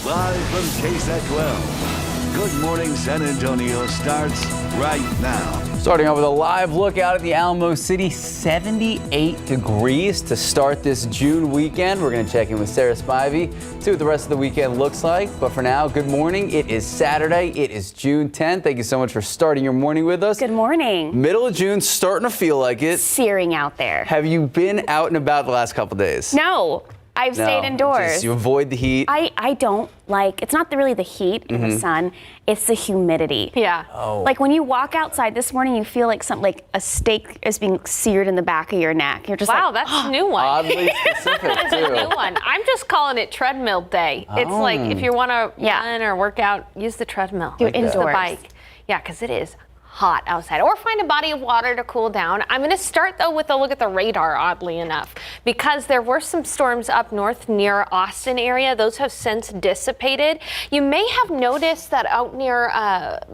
Live from KSAT 12. Good Morning San Antonio starts right now. Starting off with a live look out at the Alamo City, 78 degrees to start this June weekend. We're going to check in with Sarah Spivey, see what the rest of the weekend looks like. But for now, good morning. It is Saturday. It is June 10th. Thank you so much for starting your morning with us. Good morning. Middle of June, starting to feel like it. Searing out there. Have you been out and about the last couple days? No. I've stayed indoors. You avoid the heat? I don't like, it's not really the heat and the sun, it's the humidity. Yeah. Oh. Like when you walk outside this morning, you feel like something like a steak is being seared in the back of your neck. You're just wow, like, that's a new one. Oddly specific, That's a new one. I'm just calling it treadmill day. It's like if you want to run or work out, use the treadmill. Do it Use the indoors. bike. Yeah, because it is hot outside, or find a body of water to cool down. I'm going to start though with a look at the radar, oddly enough, because there were some storms up north near Austin area. Those have since dissipated. You may have noticed that out near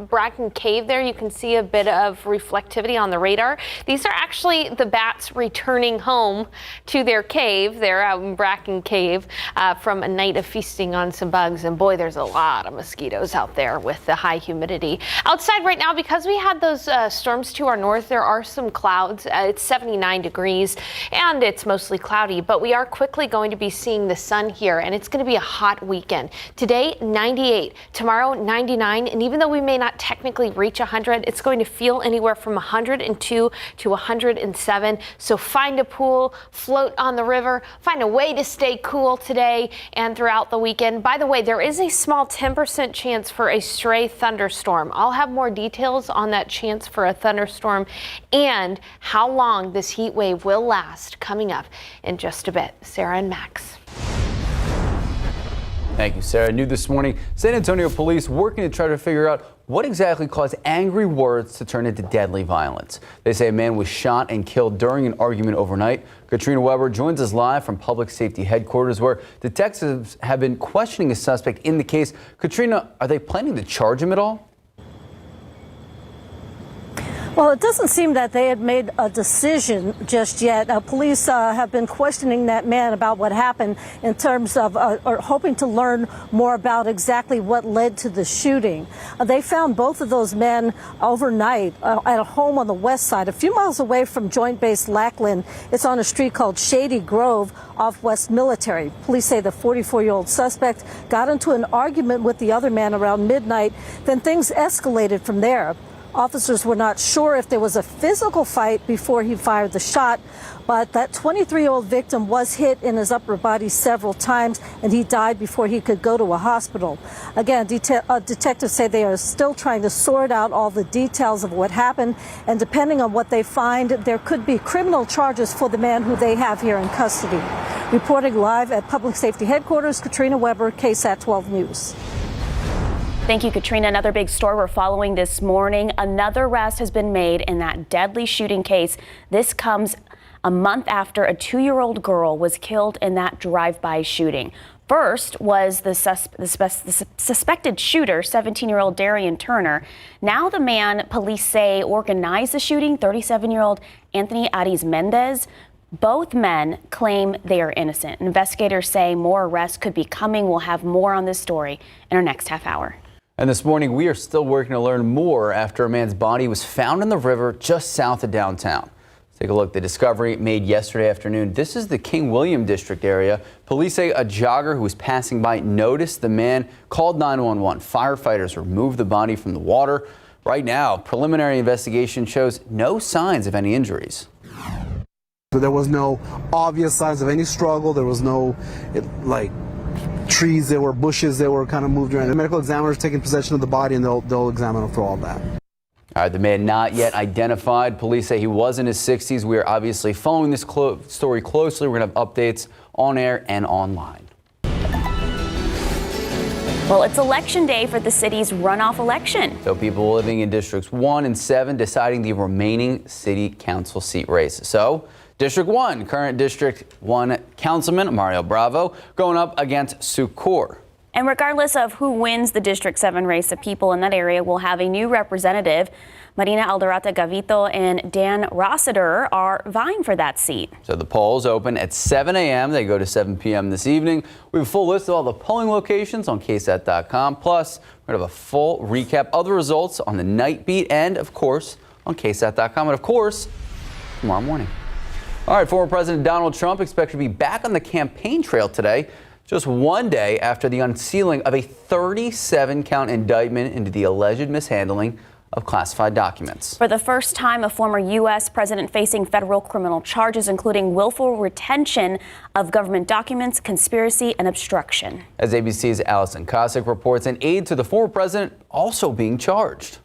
Bracken Cave there, you can see a bit of reflectivity on the radar. These are actually the bats returning home to their cave. They're out in Bracken Cave from a night of feasting on some bugs, and boy, there's a lot of mosquitoes out there with the high humidity. Outside right now, because we had those storms to our north, there are some clouds. It's 79 degrees and it's mostly cloudy, but we are quickly going to be seeing the sun here, and it's going to be a hot weekend. Today 98, tomorrow 99, and even though we may not technically reach 100, it's going to feel anywhere from 102 to 107. So find a pool, float on the river, find a way to stay cool today and throughout the weekend. By the way, there is a small 10% chance for a stray thunderstorm. I'll have more details on that chance for a thunderstorm and how long this heat wave will last coming up in just a bit. Sarah and Max. Thank you, Sarah. New this morning, San Antonio police working to try to figure out what exactly caused angry words to turn into deadly violence. They say a man was shot and killed during an argument overnight. Katrina Weber joins us live from Public Safety Headquarters, where detectives have been questioning a suspect in the case. Katrina, are they planning to charge him at all? Well, it doesn't seem that they had made a decision just yet. Police have been questioning that man about what happened in terms of or hoping to learn more about exactly what led to the shooting. They found both of those men overnight at a home on the west side, a few miles away from Joint Base Lackland. It's on a street called Shady Grove off West Military. Police say the 44-year-old suspect got into an argument with the other man around midnight. Then things escalated from there. Officers were not sure if there was a physical fight before he fired the shot, but that 23-year-old victim was hit in his upper body several times, and he died before he could go to a hospital. Again, detectives say they are still trying to sort out all the details of what happened, and depending on what they find, there could be criminal charges for the man who they have here in custody. Reporting live at Public Safety Headquarters, Katrina Weber, KSAT 12 News. Thank you, Katrina. Another big story we're following this morning. Another arrest has been made in that deadly shooting case. This comes a month after a 2-year-old girl was killed in that drive-by shooting. First was the suspected shooter, 17-year-old Darian Turner. Now the man police say organized the shooting, 37-year-old Anthony Ariz Mendez. Both men claim they are innocent. Investigators say more arrests could be coming. We'll have more on this story in our next half hour. And this morning, we are still working to learn more after a man's body was found in the river just south of downtown. Let's take a look. The discovery made yesterday afternoon. This is the King William District area. Police say a jogger who was passing by noticed the man, called 911. Firefighters removed the body from the water. Right now, preliminary investigation shows no signs of any injuries. There was no obvious signs of any struggle. There was no trees, there were bushes that were kind of moved around. The medical examiner's taking possession of the body, and they'll examine him for all that. All right, the man not yet identified. Police say he was in his 60s. We are obviously following this story closely. We're going to have updates on air and online. Well, it's election day for the city's runoff election. So people living in districts 1 and 7 deciding the remaining city council seat race. So District 1, current District 1 Councilman Mario Bravo going up against Sue Corr. And regardless of who wins the District 7 race, the people in that area will have a new representative. Marina Alderata Gavito and Dan Rossiter are vying for that seat. So the polls open at 7 a.m. They go to 7 p.m. this evening. We have a full list of all the polling locations on KSAT.com. Plus, we're going to have a full recap of the results on the night beat and, of course, on KSAT.com. And, of course, tomorrow morning. All right, former President Donald Trump expected to be back on the campaign trail today, just one day after the unsealing of a 37-count indictment into the alleged mishandling of classified documents. For the first time, a former U.S. president facing federal criminal charges, including willful retention of government documents, conspiracy, and obstruction. As ABC's Allison Kosick reports, an aide to the former president also being charged.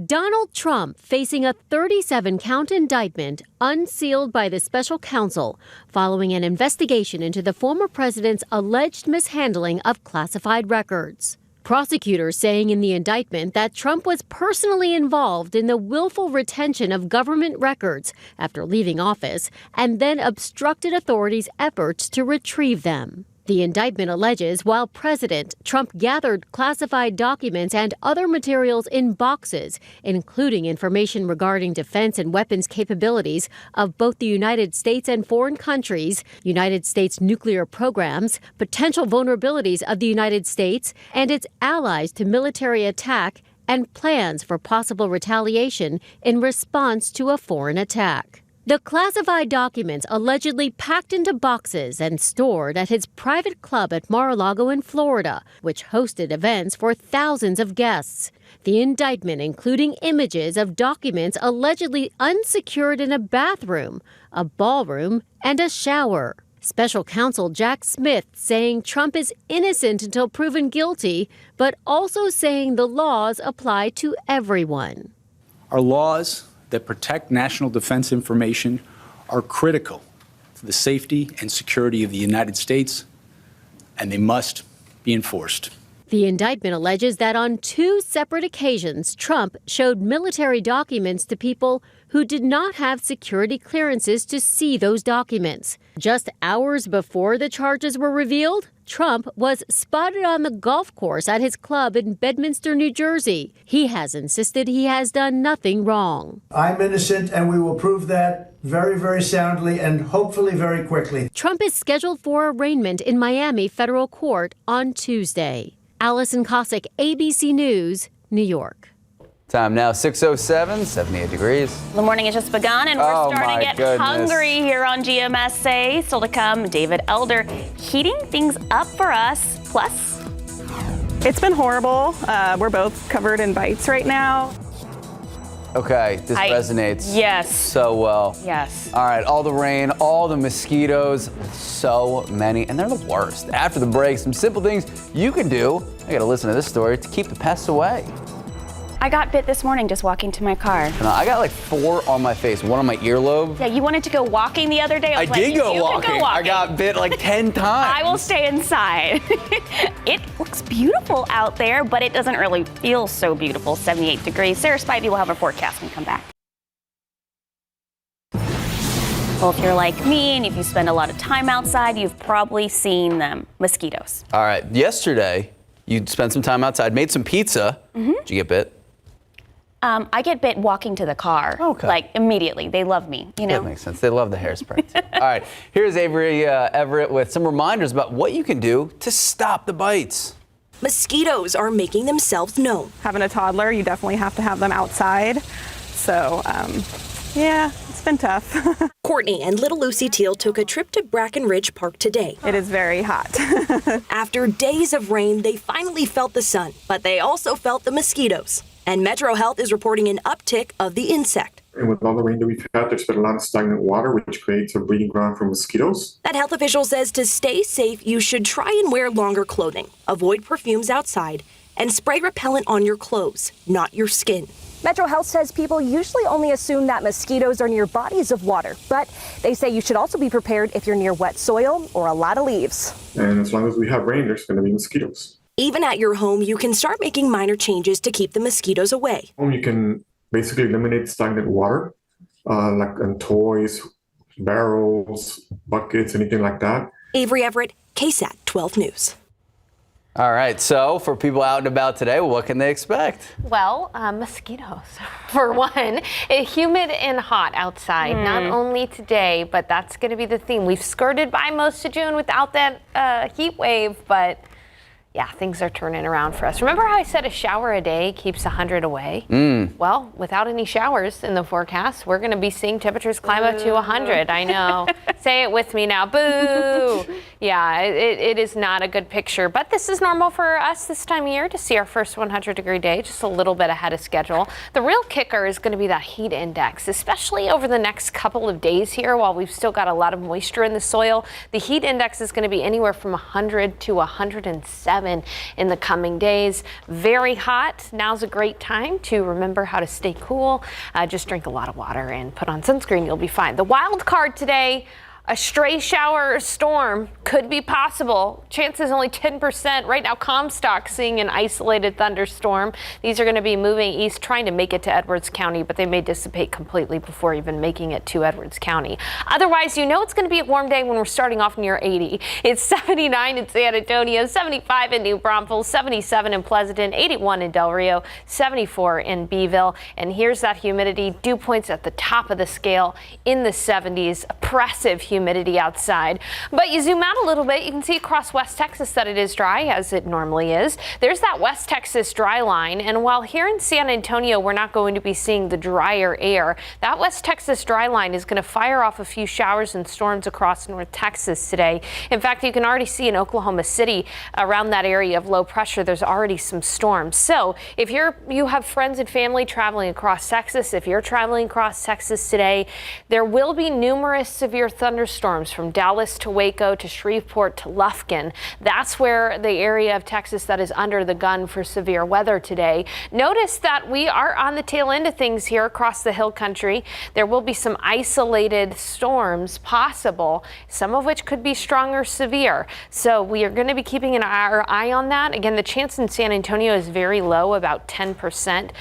Donald Trump facing a 37-count indictment unsealed by the special counsel following an investigation into the former president's alleged mishandling of classified records. Prosecutors saying in the indictment that Trump was personally involved in the willful retention of government records after leaving office and then obstructed authorities' efforts to retrieve them. The indictment alleges while president, Trump gathered classified documents and other materials in boxes, including information regarding defense and weapons capabilities of both the United States and foreign countries, United States nuclear programs, potential vulnerabilities of the United States and its allies to military attack, and plans for possible retaliation in response to a foreign attack. The classified documents allegedly packed into boxes and stored at his private club at Mar-a-Lago in Florida, which hosted events for thousands of guests. The indictment including images of documents allegedly unsecured in a bathroom, a ballroom, and a shower. Special counsel Jack Smith saying Trump is innocent until proven guilty, but also saying the laws apply to everyone. Our laws that protect national defense information are critical for the safety and security of the United States, and they must be enforced. The indictment alleges that on 2 separate occasions, Trump showed military documents to people who did not have security clearances to see those documents. Just hours before the charges were revealed, Trump was spotted on the golf course at his club in Bedminster, New Jersey. He has insisted he has done nothing wrong. I'm innocent, and we will prove that very, very soundly and hopefully very quickly. Trump is scheduled for arraignment in Miami federal court on Tuesday. Allison Kosick, ABC News, New York. Time now 6:07, 78 degrees. The morning has just begun, and we're starting to get goodness. hungry here on GMSA. Still to come, David Elder heating things up for us. Plus, it's been horrible. We're both covered in bites right now. Okay, this resonates. Yes. So well. Yes. All right, all the rain, all the mosquitoes, so many, and they're the worst. After the break, some simple things you can do. I got to listen to this story to keep the pests away. I got bit this morning just walking to my car. And I got like 4 on my face, 1 on my earlobe. Yeah, you wanted to go walking the other day. I did go walking. I got bit like 10 times. I will stay inside. It looks beautiful out there, but it doesn't really feel so beautiful. 78 degrees. Sarah Spivey will have a forecast when we come back. Well, if you're like me and if you spend a lot of time outside, you've probably seen them. Mosquitoes. All right. Yesterday, you spent some time outside, made some pizza. Mm-hmm. Did you get bit? I get bit walking to the car. Okay. Like immediately. They love me, you know. That makes sense. They love the hairspray. All right. Here's Avery Everett with some reminders about what you can do to stop the bites. Mosquitoes are making themselves known. Having a toddler, you definitely have to have them outside. So, yeah, it's been tough. Courtney and little Lucy Teal took a trip to Brackenridge Park today. It is very hot. After days of rain, they finally felt the sun, but they also felt the mosquitoes. And Metro Health is reporting an uptick of the insect. And with all the rain that we've had, there's been a lot of stagnant water, which creates a breeding ground for mosquitoes. That health official says to stay safe, you should try and wear longer clothing, avoid perfumes outside, and spray repellent on your clothes, not your skin. Metro Health says people usually only assume that mosquitoes are near bodies of water, but they say you should also be prepared if you're near wet soil or a lot of leaves. And as long as we have rain, there's going to be mosquitoes. Even at your home, you can start making minor changes to keep the mosquitoes away. You can basically eliminate stagnant water, like in toys, barrels, buckets, anything like that. Avery Everett, KSAT 12 News. All right, so for people out and about today, what can they expect? Well, mosquitoes, for one. Humid and hot outside, not only today, but that's going to be the theme. We've skirted by most of June without that heat wave, but yeah, things are turning around for us. Remember how I said a shower a day keeps 100 away? Well, without any showers in the forecast, we're going to be seeing temperatures climb up to 100. I know. Say it with me now. Boo! Yeah, it is not a good picture, but this is normal for us this time of year to see our first 100-degree day, just a little bit ahead of schedule. The real kicker is going to be that heat index, especially over the next couple of days here while we've still got a lot of moisture in the soil. The heat index is going to be anywhere from 100 to 107 in the coming days. Very hot. Now's a great time to remember how to stay cool. Just drink a lot of water and put on sunscreen. You'll be fine. The wild card today, a stray shower or storm could be possible. Chances only 10%. Right now, Comstock seeing an isolated thunderstorm. These are going to be moving east, trying to make it to Edwards County, but they may dissipate completely before even making it to Edwards County. Otherwise, you know it's going to be a warm day when we're starting off near 80. It's 79 in San Antonio, 75 in New Braunfels, 77 in Pleasanton, 81 in Del Rio, 74 in Beeville. And here's that humidity. Dew points at the top of the scale in the 70s. Oppressive humidity outside. But you zoom out a little bit, you can see across West Texas that it is dry, as it normally is. There's that West Texas dry line, and while here in San Antonio we're not going to be seeing the drier air, that West Texas dry line is going to fire off a few showers and storms across North Texas today. In fact, you can already see in Oklahoma City around that area of low pressure, there's already some storms. So if you have friends and family traveling across Texas, if you're traveling across Texas today, there will be numerous severe thunderstorms from Dallas to Waco to Shreveport to Lufkin. That's where the area of Texas that is under the gun for severe weather today. Notice that we are on the tail end of things here across the hill country. There will be some isolated storms possible, some of which could be strong or severe. So we are going to be keeping our eye on that. Again, the chance in San Antonio is very low, about 10%,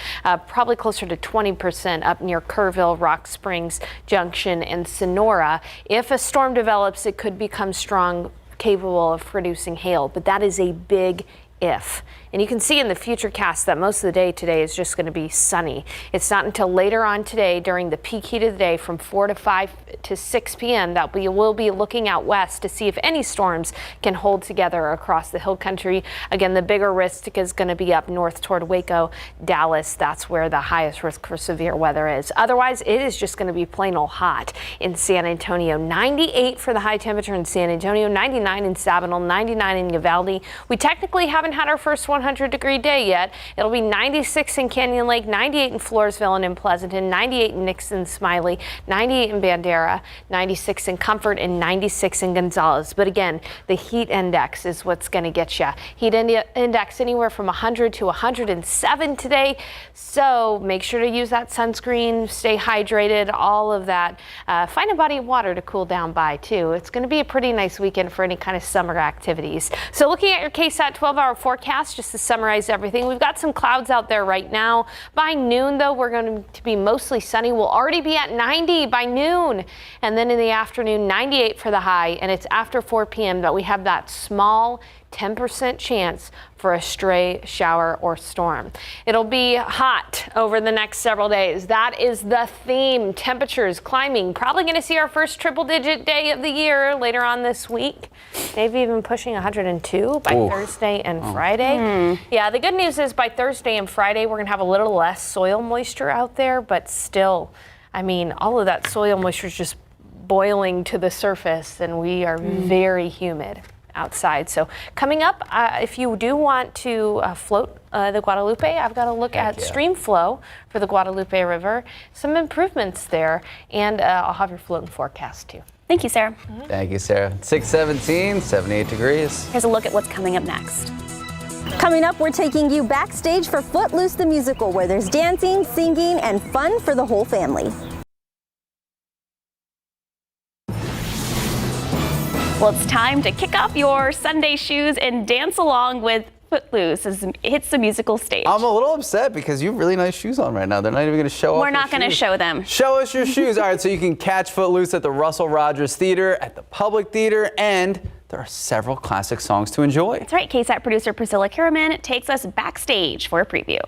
probably closer to 20% up near Kerrville, Rock Springs Junction, and Sonora. If a storm develops, it could become strong, capable of producing hail, but that is a big if. And you can see in the future cast that most of the day today is just going to be sunny. It's not until later on today during the peak heat of the day from 4 to 5 to 6 p.m. that we will be looking out west to see if any storms can hold together across the hill country. Again, the bigger risk is going to be up north toward Waco, Dallas. That's where the highest risk for severe weather is. Otherwise, it is just going to be plain old hot in San Antonio. 98 for the high temperature in San Antonio, 99 in Sabinal, 99 in Uvalde. We technically haven't had our first 100-degree day yet. It'll be 96 in Canyon Lake, 98 in Floresville and in Pleasanton, 98 in Nixon, Smiley, 98 in Bandera, 96 in Comfort, and 96 in Gonzales. But again, the heat index is what's going to get you. Heat index anywhere from 100 to 107 today. So make sure to use that sunscreen, stay hydrated, all of that. Find a body of water to cool down by too. It's going to be a pretty nice weekend for any kind of summer activities. So looking at your KSAT 12-hour forecast, just to summarize everything, we've got some clouds out there right now. By noon, though, we're going to be mostly sunny. We'll already be at 90 by noon. And then in the afternoon, 98 for the high. And it's after 4 p.m. that we have that small 10% chance for a stray shower or storm. It'll be hot over the next several days. That is the theme. Temperatures climbing. Probably going to see our first triple-digit day of the year later on this week. Maybe even pushing 102 by Thursday and Friday. Yeah, the good news is by Thursday and Friday, we're going to have a little less soil moisture out there, but still, I mean, all of that soil moisture is just boiling to the surface, and we are very humid outside. So coming up, if you do want to float the Guadalupe, I've got to look at stream flow for the Guadalupe River. Some improvements there, and I'll have your floating forecast too. Thank you, Sarah. Thank you, Sarah. 617, 78 degrees. Here's a look at what's coming up next. Coming up, we're taking you backstage for Footloose the musical, where there's dancing, singing, and fun for the whole family. Well, it's time to kick off your Sunday shoes and dance along with Footloose as it hits the musical stage. I'm a little upset because you have really nice shoes on right now. They're not even going to show off. We're not going to show them. Show us your shoes. All right, so you can catch Footloose at the Russell Rogers Theater, at the Public Theater, and there are several classic songs to enjoy. That's right. KSAT producer Priscilla Karaman takes us backstage for a preview.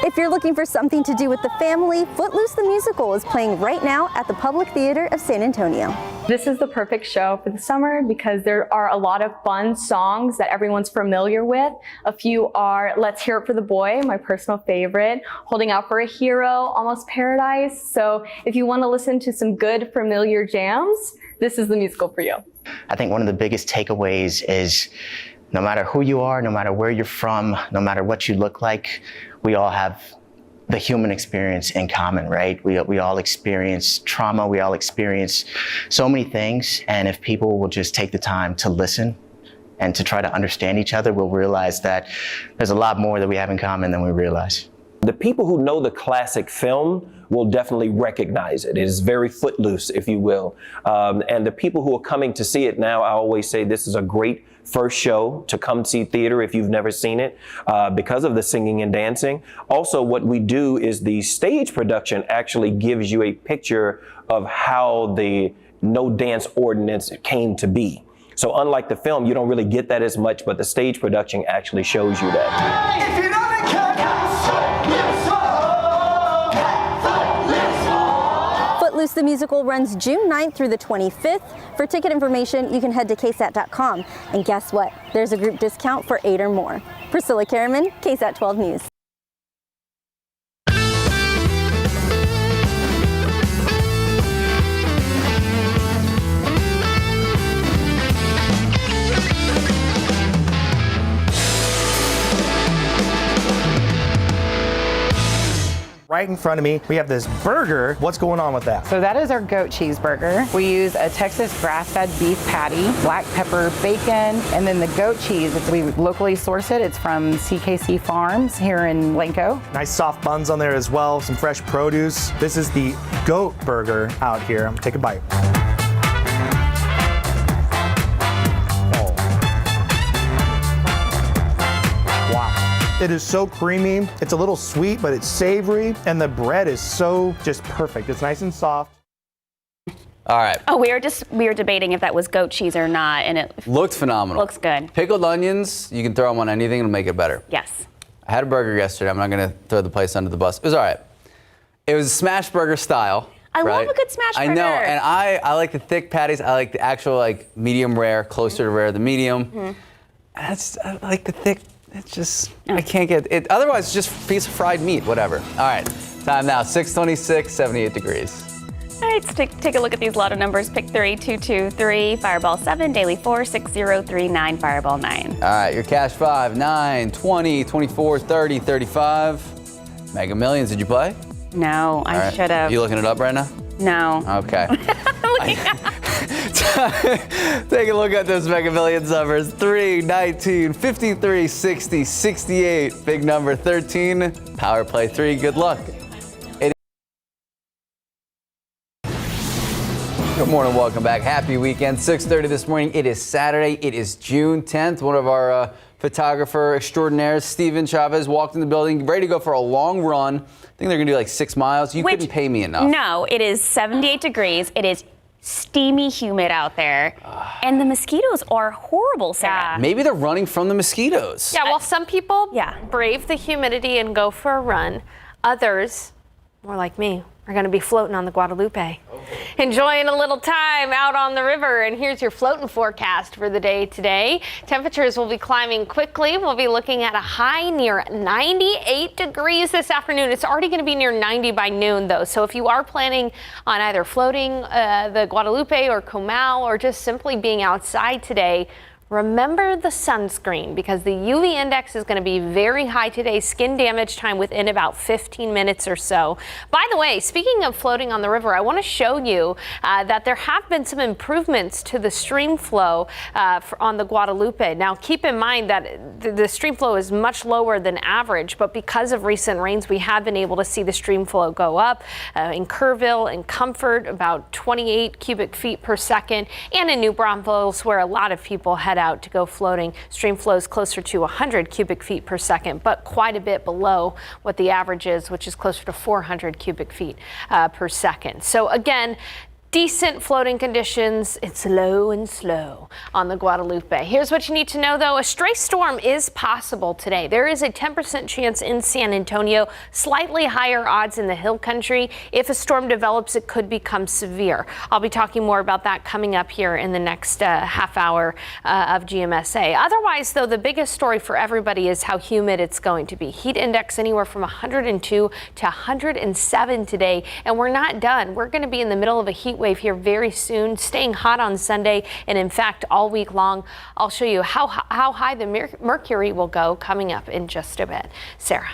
If you're looking for something to do with the family, Footloose the Musical is playing right now at the Public Theater of San Antonio. This is the perfect show for the summer because there are a lot of fun songs that everyone's familiar with. A few are Let's Hear It for the Boy, my personal favorite, Holding Out for a Hero, Almost Paradise. So if you want to listen to some good familiar jams, this is the musical for you. I think one of the biggest takeaways is no matter who you are, no matter where you're from, no matter what you look like, we all have the human experience in common, right? We all experience trauma, we all experience so many things, and if people will just take the time to listen and to try to understand each other, we'll realize that there's a lot more that we have in common than we realize. The people who know the classic film will definitely recognize it. It is very Footloose, if you will. And the people who are coming to see it now, I always say this is a great first show to come see theater if you've never seen it, because of the singing and dancing. Also, what we do is the stage production actually gives you a picture of how the no dance ordinance came to be. So unlike the film, you don't really get that as much, but the stage production actually shows you that. Footloose the Musical runs June 9th through the 25th. For ticket information, you can head to KSAT.com. And guess what? There's a group discount for 8 or more. Priscilla Karaman, KSAT 12 News. Right in front of me, we have this burger. What's going on with that? So that is our goat cheeseburger. We use a Texas grass-fed beef patty, black pepper bacon, and then the goat cheese. We locally source it. It's from CKC Farms here in Blanco. Nice soft buns on there as well, some fresh produce. This is the goat burger out here. I'm gonna take a bite. It is so creamy. It's a little sweet, but it's savory, and the bread is so just perfect. It's nice and soft. All right. Oh, we were debating if that was goat cheese or not, and it looked phenomenal. Looks good. Pickled onions, you can throw them on anything, it'll make it better. Yes. I had a burger yesterday. I'm not going to throw the place under the bus. It was all right. It was smash burger style. I right? love a good smash burger. I know, and I like the thick patties. I like the actual medium rare, closer to rare, the medium. Mm-hmm. I like the thick. It's just, I can't get it. Otherwise, it's just a piece of fried meat, whatever. All right, time now, 6:26, 78 degrees. All right, let's take a look at these lotto numbers. Pick 3, 223, Fireball 7, Daily 4, 6039, Fireball 9. All right, your cash 5, 9, 20, 24, 30, 35. Mega Millions, did you play? No, I should have. You looking it up right now? No. Okay. Take a look at those Mega Millions numbers. 3, 19, 53, 60, 68. Big number 13. Power play 3. Good luck. Good morning, welcome back. Happy weekend. 6:30 this morning. It is Saturday. It is June 10th. One of our photographer extraordinaires, Steven Chavez, walked in the building, ready to go for a long run. I think they're going to do like 6 miles. You couldn't pay me enough. No, it is 78 degrees. It is steamy, humid out there. And the mosquitoes are horrible, Sarah. Maybe they're running from the mosquitoes. Yeah, well, some people brave the humidity and go for a run. Others, more like me, are going to be floating on the Guadalupe. Enjoying a little time out on the river. And here's your floating forecast for the day today. Temperatures will be climbing quickly. We'll be looking at a high near 98 degrees this afternoon. It's already going to be near 90 by noon, though. So if you are planning on either floating the Guadalupe or Comal or just simply being outside today, remember the sunscreen because the UV index is going to be very high today. Skin damage time within about 15 minutes or so. By the way, speaking of floating on the river, I want to show you that there have been some improvements to the stream flow on the Guadalupe. Now, keep in mind that the stream flow is much lower than average, but because of recent rains, we have been able to see the stream flow go up in Kerrville and Comfort, about 28 cubic feet per second, and in New Braunfels, where a lot of people head head out to go floating. Stream flows closer to 100 cubic feet per second, but quite a bit below what the average is, which is closer to 400 cubic feet per second. So again, decent floating conditions. It's low and slow on the Guadalupe. Here's what you need to know, though. A stray storm is possible today. There is a 10% chance in San Antonio, slightly higher odds in the hill country. If a storm develops, it could become severe. I'll be talking more about that coming up here in the next half hour of GMSA. Otherwise, though, the biggest story for everybody is how humid it's going to be. Heat index anywhere from 102 to 107 today, and we're not done. We're going to be in the middle of a heat wave here very soon, staying hot on Sunday, and in fact all week long. I'll show you how high the mercury will go coming up in just a bit. Sarah.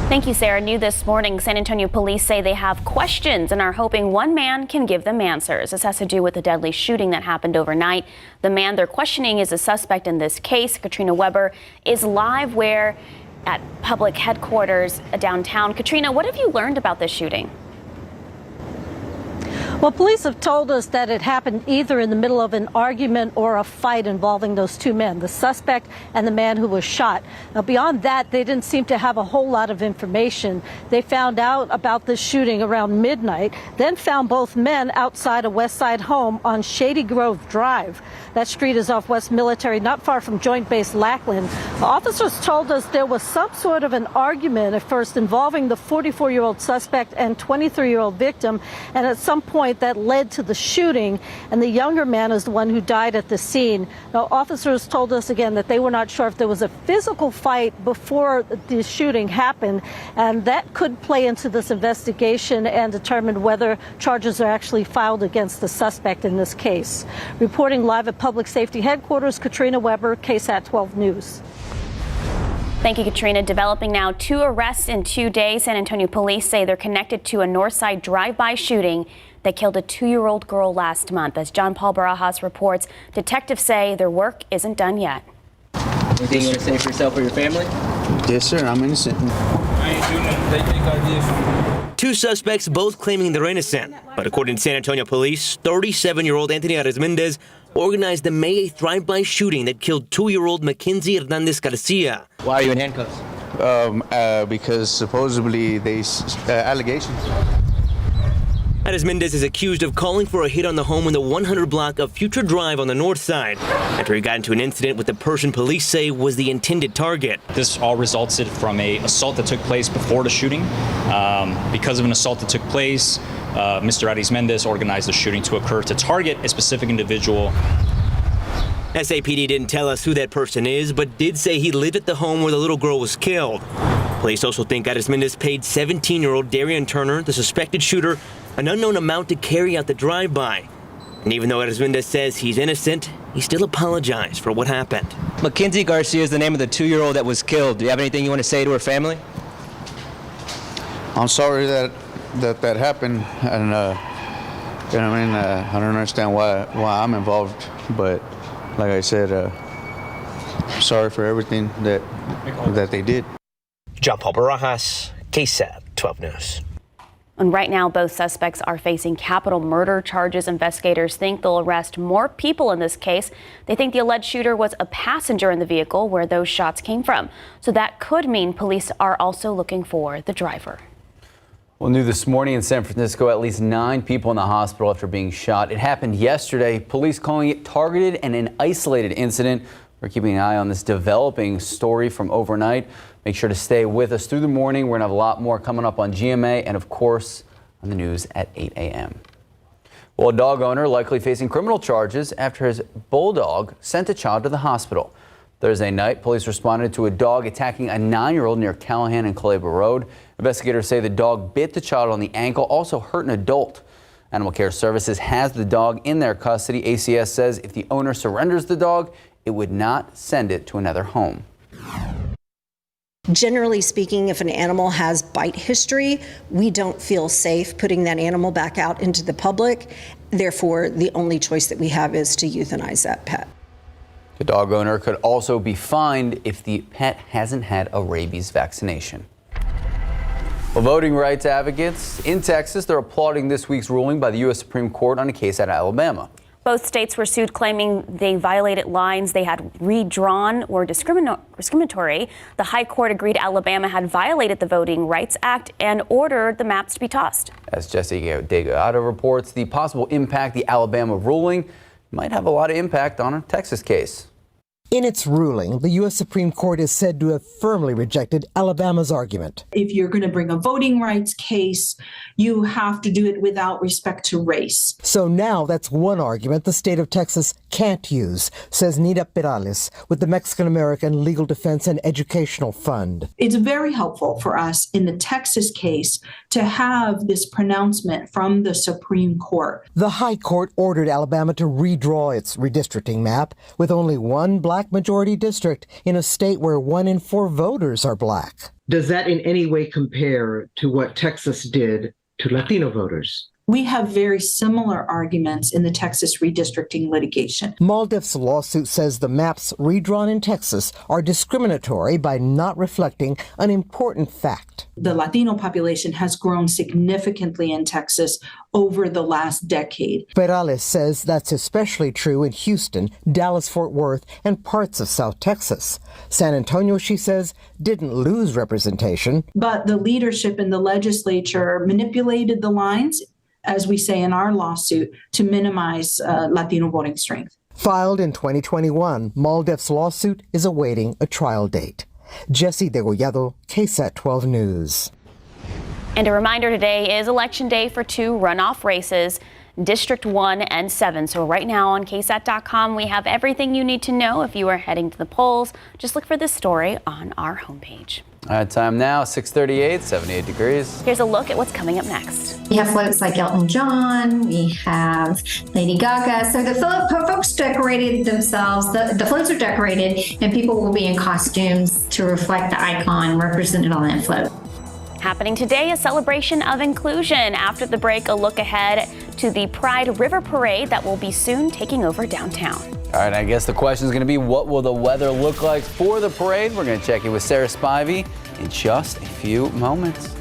Thank you, Sarah. New this morning, San Antonio police say they have questions and are hoping one man can give them answers. This has to do with the deadly shooting that happened overnight. The man they're questioning is a suspect in this case. Katrina Weber is live at public headquarters downtown. Katrina, what have you learned about this shooting? Well, police have told us that it happened either in the middle of an argument or a fight involving those two men, the suspect and the man who was shot. Now, beyond that, they didn't seem to have a whole lot of information. They found out about this shooting around midnight, then found both men outside a West Side home on Shady Grove Drive. That street is off West Military, not far from Joint Base Lackland. Officers told us there was some sort of an argument at first involving the 44-year-old suspect and 23-year-old victim, and at some point that led to the shooting, and the younger man is the one who died at the scene. Now, officers told us again that they were not sure if there was a physical fight before the shooting happened, and that could play into this investigation and determine whether charges are actually filed against the suspect in this case. Reporting live at Public Safety Headquarters, Katrina Weber, KSAT 12 News. Thank you, Katrina. Developing now, 2 arrests in 2 days. San Antonio police say they're connected to a Northside drive-by shooting that killed a 2-year-old girl last month. As John Paul Barajas reports, detectives say their work isn't done yet. Anything you want to say for yourself or your family? Yes, sir. I'm innocent. I ain't doing nothing. They think I did. 2 suspects both claiming they're innocent. But according to San Antonio police, 37-year-old Anthony Aresmendez organized the May 8th drive-by shooting that killed 2-year-old Mackenzie Hernandez Garcia. Why are you in handcuffs? Because supposedly allegations. Aresmendez is accused of calling for a hit on the home in the 100 block of Future Drive on the north side after he got into an incident with the person police say was the intended target. This all resulted from an assault that took place before the shooting. Because of an assault that took place, Mr. Aresmendez organized the shooting to occur to target a specific individual. SAPD didn't tell us who that person is, but did say he lived at the home where the little girl was killed. Police also think Aresmendez paid 17-year-old Darian Turner, the suspected shooter, an unknown amount to carry out the drive-by. And even though Aresmendez says he's innocent, he still apologized for what happened. Mackenzie Garcia is the name of the 2-year-old that was killed. Do you have anything you want to say to her family? I'm sorry that happened, and I don't understand why I'm involved, but like I said, sorry for everything that they did. John Paul Barajas, KSAT 12 News. And right now, both suspects are facing capital murder charges. Investigators think they'll arrest more people in this case. They think the alleged shooter was a passenger in the vehicle where those shots came from. So that could mean police are also looking for the driver. Well, new this morning in San Francisco, at least 9 people in the hospital after being shot. It happened yesterday. Police calling it targeted and an isolated incident. We're keeping an eye on this developing story from overnight. Make sure to stay with us through the morning. We're going to have a lot more coming up on GMA and, of course, on the news at 8 a.m. Well, a dog owner likely facing criminal charges after his bulldog sent a child to the hospital. Thursday night, police responded to a dog attacking a 9-year-old near Callahan and Caleba Road. Investigators say the dog bit the child on the ankle, also hurt an adult. Animal Care Services has the dog in their custody. ACS says if the owner surrenders the dog, it would not send it to another home. Generally speaking, if an animal has bite history, we don't feel safe putting that animal back out into the public. Therefore, the only choice that we have is to euthanize that pet. The dog owner could also be fined if the pet hasn't had a rabies vaccination. Well, voting rights advocates in Texas, they're applauding this week's ruling by the U.S. Supreme Court on a case out of Alabama. Both states were sued, claiming they violated lines they had redrawn or discriminatory. The High Court agreed Alabama had violated the Voting Rights Act and ordered the maps to be tossed. As Jesse Degollado reports, the possible impact the Alabama ruling might have a lot of impact on a Texas case. In its ruling, the U.S. Supreme Court is said to have firmly rejected Alabama's argument. If you're going to bring a voting rights case, you have to do it without respect to race. So now that's one argument the state of Texas can't use, says Nita Perales with the Mexican-American Legal Defense and Educational Fund. It's very helpful for us in the Texas case to have this pronouncement from the Supreme Court. The High Court ordered Alabama to redraw its redistricting map with only one black majority district in a state where 1 in 4 voters are black. Does that in any way compare to what Texas did to Latino voters? We have very similar arguments in the Texas redistricting litigation. MALDEF's lawsuit says the maps redrawn in Texas are discriminatory by not reflecting an important fact. The Latino population has grown significantly in Texas over the last decade. Perales says that's especially true in Houston, Dallas-Fort Worth, and parts of South Texas. San Antonio, she says, didn't lose representation. But the leadership in the legislature manipulated the lines, as we say in our lawsuit, to minimize Latino voting strength. Filed in 2021, MALDEF's lawsuit is awaiting a trial date. Jesse Degollado, KSAT 12 News. And a reminder, today is Election Day for 2 runoff races, District 1 and 7. So right now on KSAT.com, we have everything you need to know if you are heading to the polls. Just look for this story on our homepage. All right, time now, 6:38, 78 degrees. Here's a look at what's coming up next. We have floats like Elton John, we have Lady Gaga. So the folks decorated themselves, the floats are decorated, and people will be in costumes to reflect the icon represented on that float. Happening today, a celebration of inclusion. After the break, a look ahead to the Pride River Parade that will be soon taking over downtown. All right, I guess the question is going to be, what will the weather look like for the parade? We're going to check in with Sarah Spivey in just a few moments.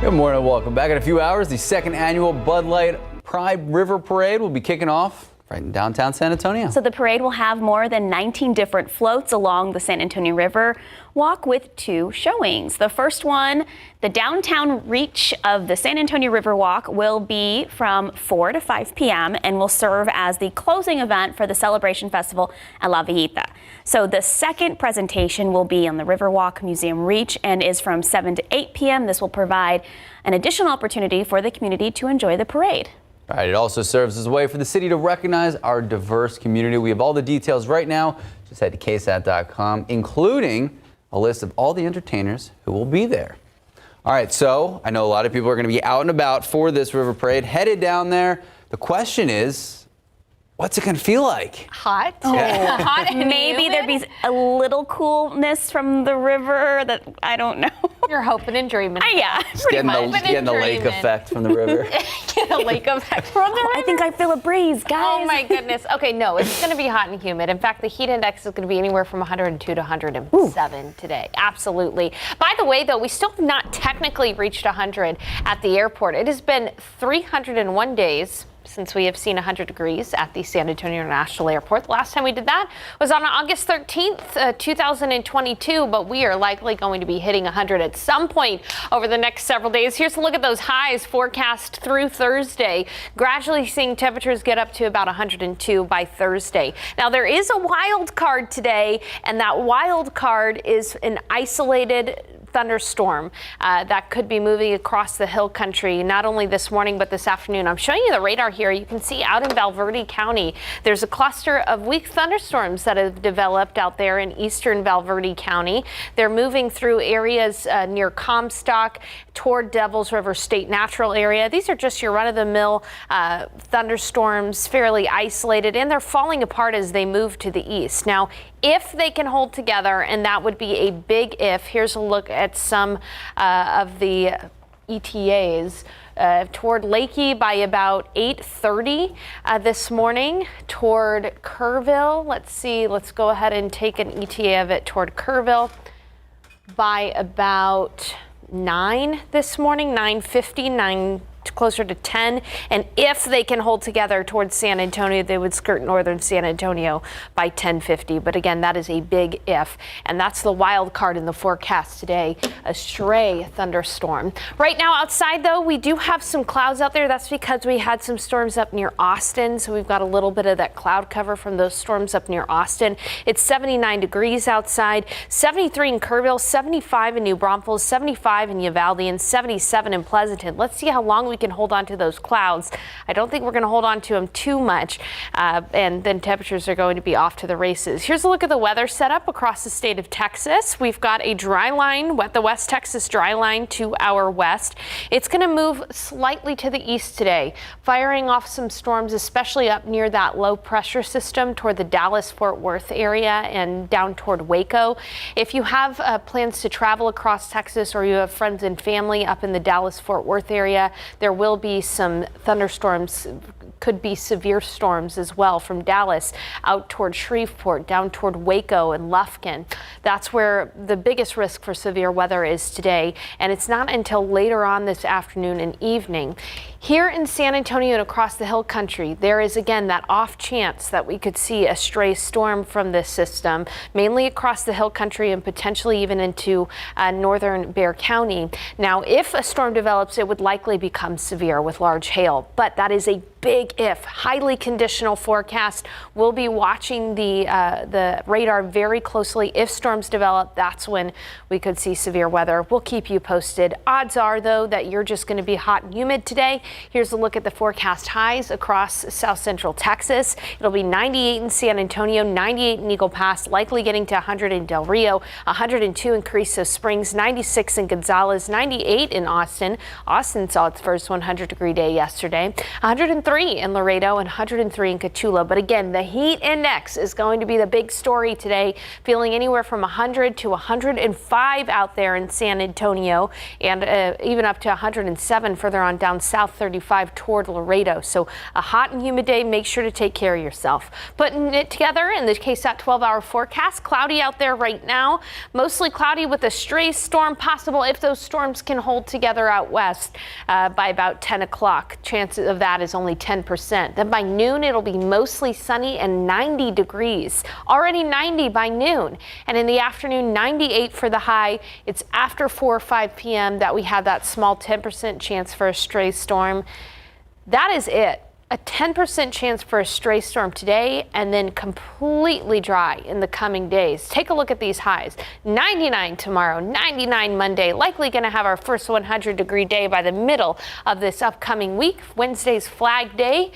Good morning, welcome back. In a few hours, the 2nd annual Bud Light Pride River Parade will be kicking off right in downtown San Antonio. So the parade will have more than 19 different floats along the San Antonio River walk with 2 showings. The first one, the downtown reach of the San Antonio River Walk, will be from 4 to 5 p.m. and will serve as the closing event for the Celebration Festival at La Villita. So the second presentation will be on the Riverwalk Museum Reach and is from 7 to 8 p.m. This will provide an additional opportunity for the community to enjoy the parade. All right, it also serves as a way for the city to recognize our diverse community. We have all the details right now. Just head to KSAT.com, including a list of all the entertainers who will be there. All right, so I know a lot of people are going to be out and about for this river parade, headed down there. The question is, what's it going to feel like? Hot. Oh. Hot and maybe humid. there'd be a little coolness from the river that I don't know. You're hoping and dreaming. Yeah, Getting the lake effect from the river. Get a lake effect from the river. I think I feel a breeze, guys. Oh my goodness. Okay, no, it's going to be hot and humid. In fact, the heat index is going to be anywhere from 102 to 107 today. Absolutely. By the way, though, we still have not technically reached 100 at the airport. It has been 301 days since we have seen 100 degrees at the San Antonio International Airport. The last time we did that was on August 13th, 2022, but we are likely going to be hitting 100 at some point over the next several days. Here's a look at those highs forecast through Thursday. Gradually seeing temperatures get up to about 102 by Thursday. Now, there is a wild card today, and that wild card is an isolated thunderstorm that could be moving across the hill country, not only this morning, but this afternoon. I'm showing you the radar here. You can see out in Valverde County, there's a cluster of weak thunderstorms that have developed out there in eastern Valverde County. They're moving through areas near Comstock toward Devils River State Natural Area. These are just your run-of-the-mill thunderstorms, fairly isolated, and they're falling apart as they move to the east. Now, if they can hold together, and that would be a big if, here's a look at some of the ETAs. Toward Lakey by about 8:30 this morning, toward Kerrville. Let's go ahead and take an ETA of it toward Kerrville by about 9 this morning, 9:50, closer to 10. And if they can hold together towards San Antonio, they would skirt northern San Antonio by 10:50. But again, that is a big if. And that's the wild card in the forecast today, a stray thunderstorm. Right now outside, though, we do have some clouds out there. That's because we had some storms up near Austin. So we've got a little bit of that cloud cover from those storms up near Austin. It's 79 degrees outside, 73 in Kerrville, 75 in New Braunfels, 75 in Uvalde, and 77 in Pleasanton. Let's see how long we can hold on to those clouds. I don't think we're going to hold on to them too much, and then temperatures are going to be off to the races. Here's a look at the weather setup across the state of Texas. We've got a dry line, the West Texas dry line to our west. It's going to move slightly to the east today, firing off some storms, especially up near that low pressure system toward the Dallas-Fort Worth area and down toward Waco. If you have plans to travel across Texas, or you have friends and family up in the Dallas-Fort Worth area, there will be some thunderstorms, could be severe storms as well from Dallas out toward Shreveport, down toward Waco and Lufkin. That's where the biggest risk for severe weather is today, and it's not until later on this afternoon and evening. Here in San Antonio and across the hill country, there is again that off chance that we could see a stray storm from this system, mainly across the hill country and potentially even into northern Bexar County. Now, if a storm develops, it would likely become severe with large hail, but that is a big if, highly conditional forecast. We'll be watching the radar very closely. If storms develop, that's when we could see severe weather. We'll keep you posted. Odds are, though, that you're just going to be hot and humid today. Here's a look at the forecast highs across south central Texas. It'll be 98 in San Antonio, 98 in Eagle Pass, likely getting to 100 in Del Rio, 102 in Carrizo Springs, 96 in Gonzales, 98 in Austin. Austin saw its first 100-degree day yesterday, 103 in Laredo, and 103 in Cotulla. But again, the heat index is going to be the big story today, feeling anywhere from 100 to 105 out there in San Antonio, and even up to 107 further on down south 35 toward Laredo. So a hot and humid day. Make sure to take care of yourself. Putting it together in the KSAT 12-hour forecast, cloudy out there right now, mostly cloudy with a stray storm possible if those storms can hold together out west by about 10 o'clock. Chances of that is only 10%. Then by noon, it'll be mostly sunny and 90 degrees. Already 90 by noon. And in the afternoon, 98 for the high. It's after 4 or 5 p.m. that we have that small 10% chance for a stray storm. That is it. A 10% chance for a stray storm today, and then completely dry in the coming days. Take a look at these highs. 99 tomorrow, 99 Monday, likely going to have our first 100-degree day by the middle of this upcoming week. Wednesday's Flag Day.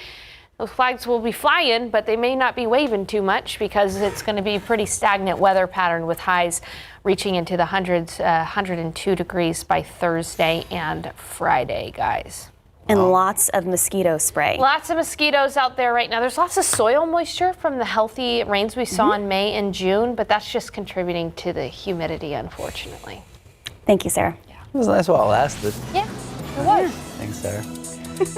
Those flags will be flying, but they may not be waving too much because it's going to be a pretty stagnant weather pattern with highs reaching into the hundreds, 102 degrees by Thursday and Friday, guys. And lots of mosquito spray. Lots of mosquitoes out there right now. There's lots of soil moisture from the healthy rains we saw in May and June, but that's just contributing to the humidity, unfortunately. Thank you, Sarah. It was nice while it lasted. Yeah, it was. Thanks, Sarah.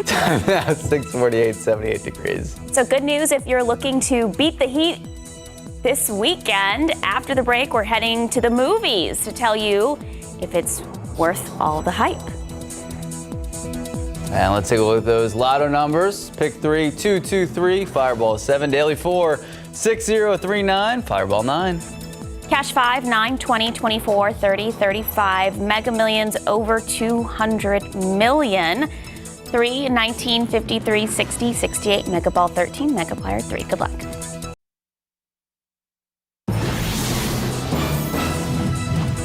Time now, 6:48, 78 degrees. So good news if you're looking to beat the heat this weekend. After the break, we're heading to the movies to tell you if it's worth all the hype. And let's take a look at those lotto numbers. Pick 3, 223, Fireball 7, Daily 4, 6039, Fireball 9. Cash 5, 9, 20, 24, 30, 35. Mega Millions over 200 million. 3, 19, 53, 60, 68. Mega Ball 13, Mega Player 3. Good luck.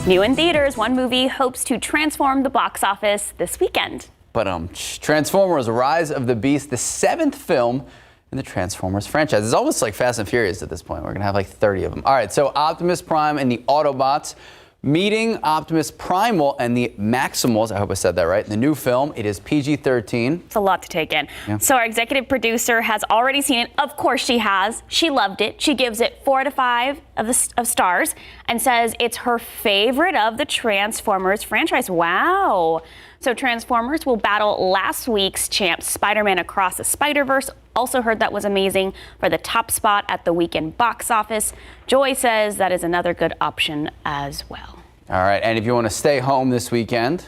New in theaters, one movie hopes to transform the box office this weekend. But Transformers: Rise of the Beast, the 7th film in the Transformers franchise. It's almost like Fast and Furious at this point. We're going to have like 30 of them. All right, so Optimus Prime and the Autobots meeting Optimus Primal and the Maximals. I hope I said that right. In the new film, it is PG-13. It's a lot to take in. Yeah. So our executive producer has already seen it. Of course she has. She loved it. She gives it 4 out of 5 of stars and says it's her favorite of the Transformers franchise. Wow. So Transformers will battle last week's champ Spider-Man Across the Spider-Verse. Also heard that was amazing for the top spot at the weekend box office. Joy says that is another good option as well. All right, and if you want to stay home this weekend,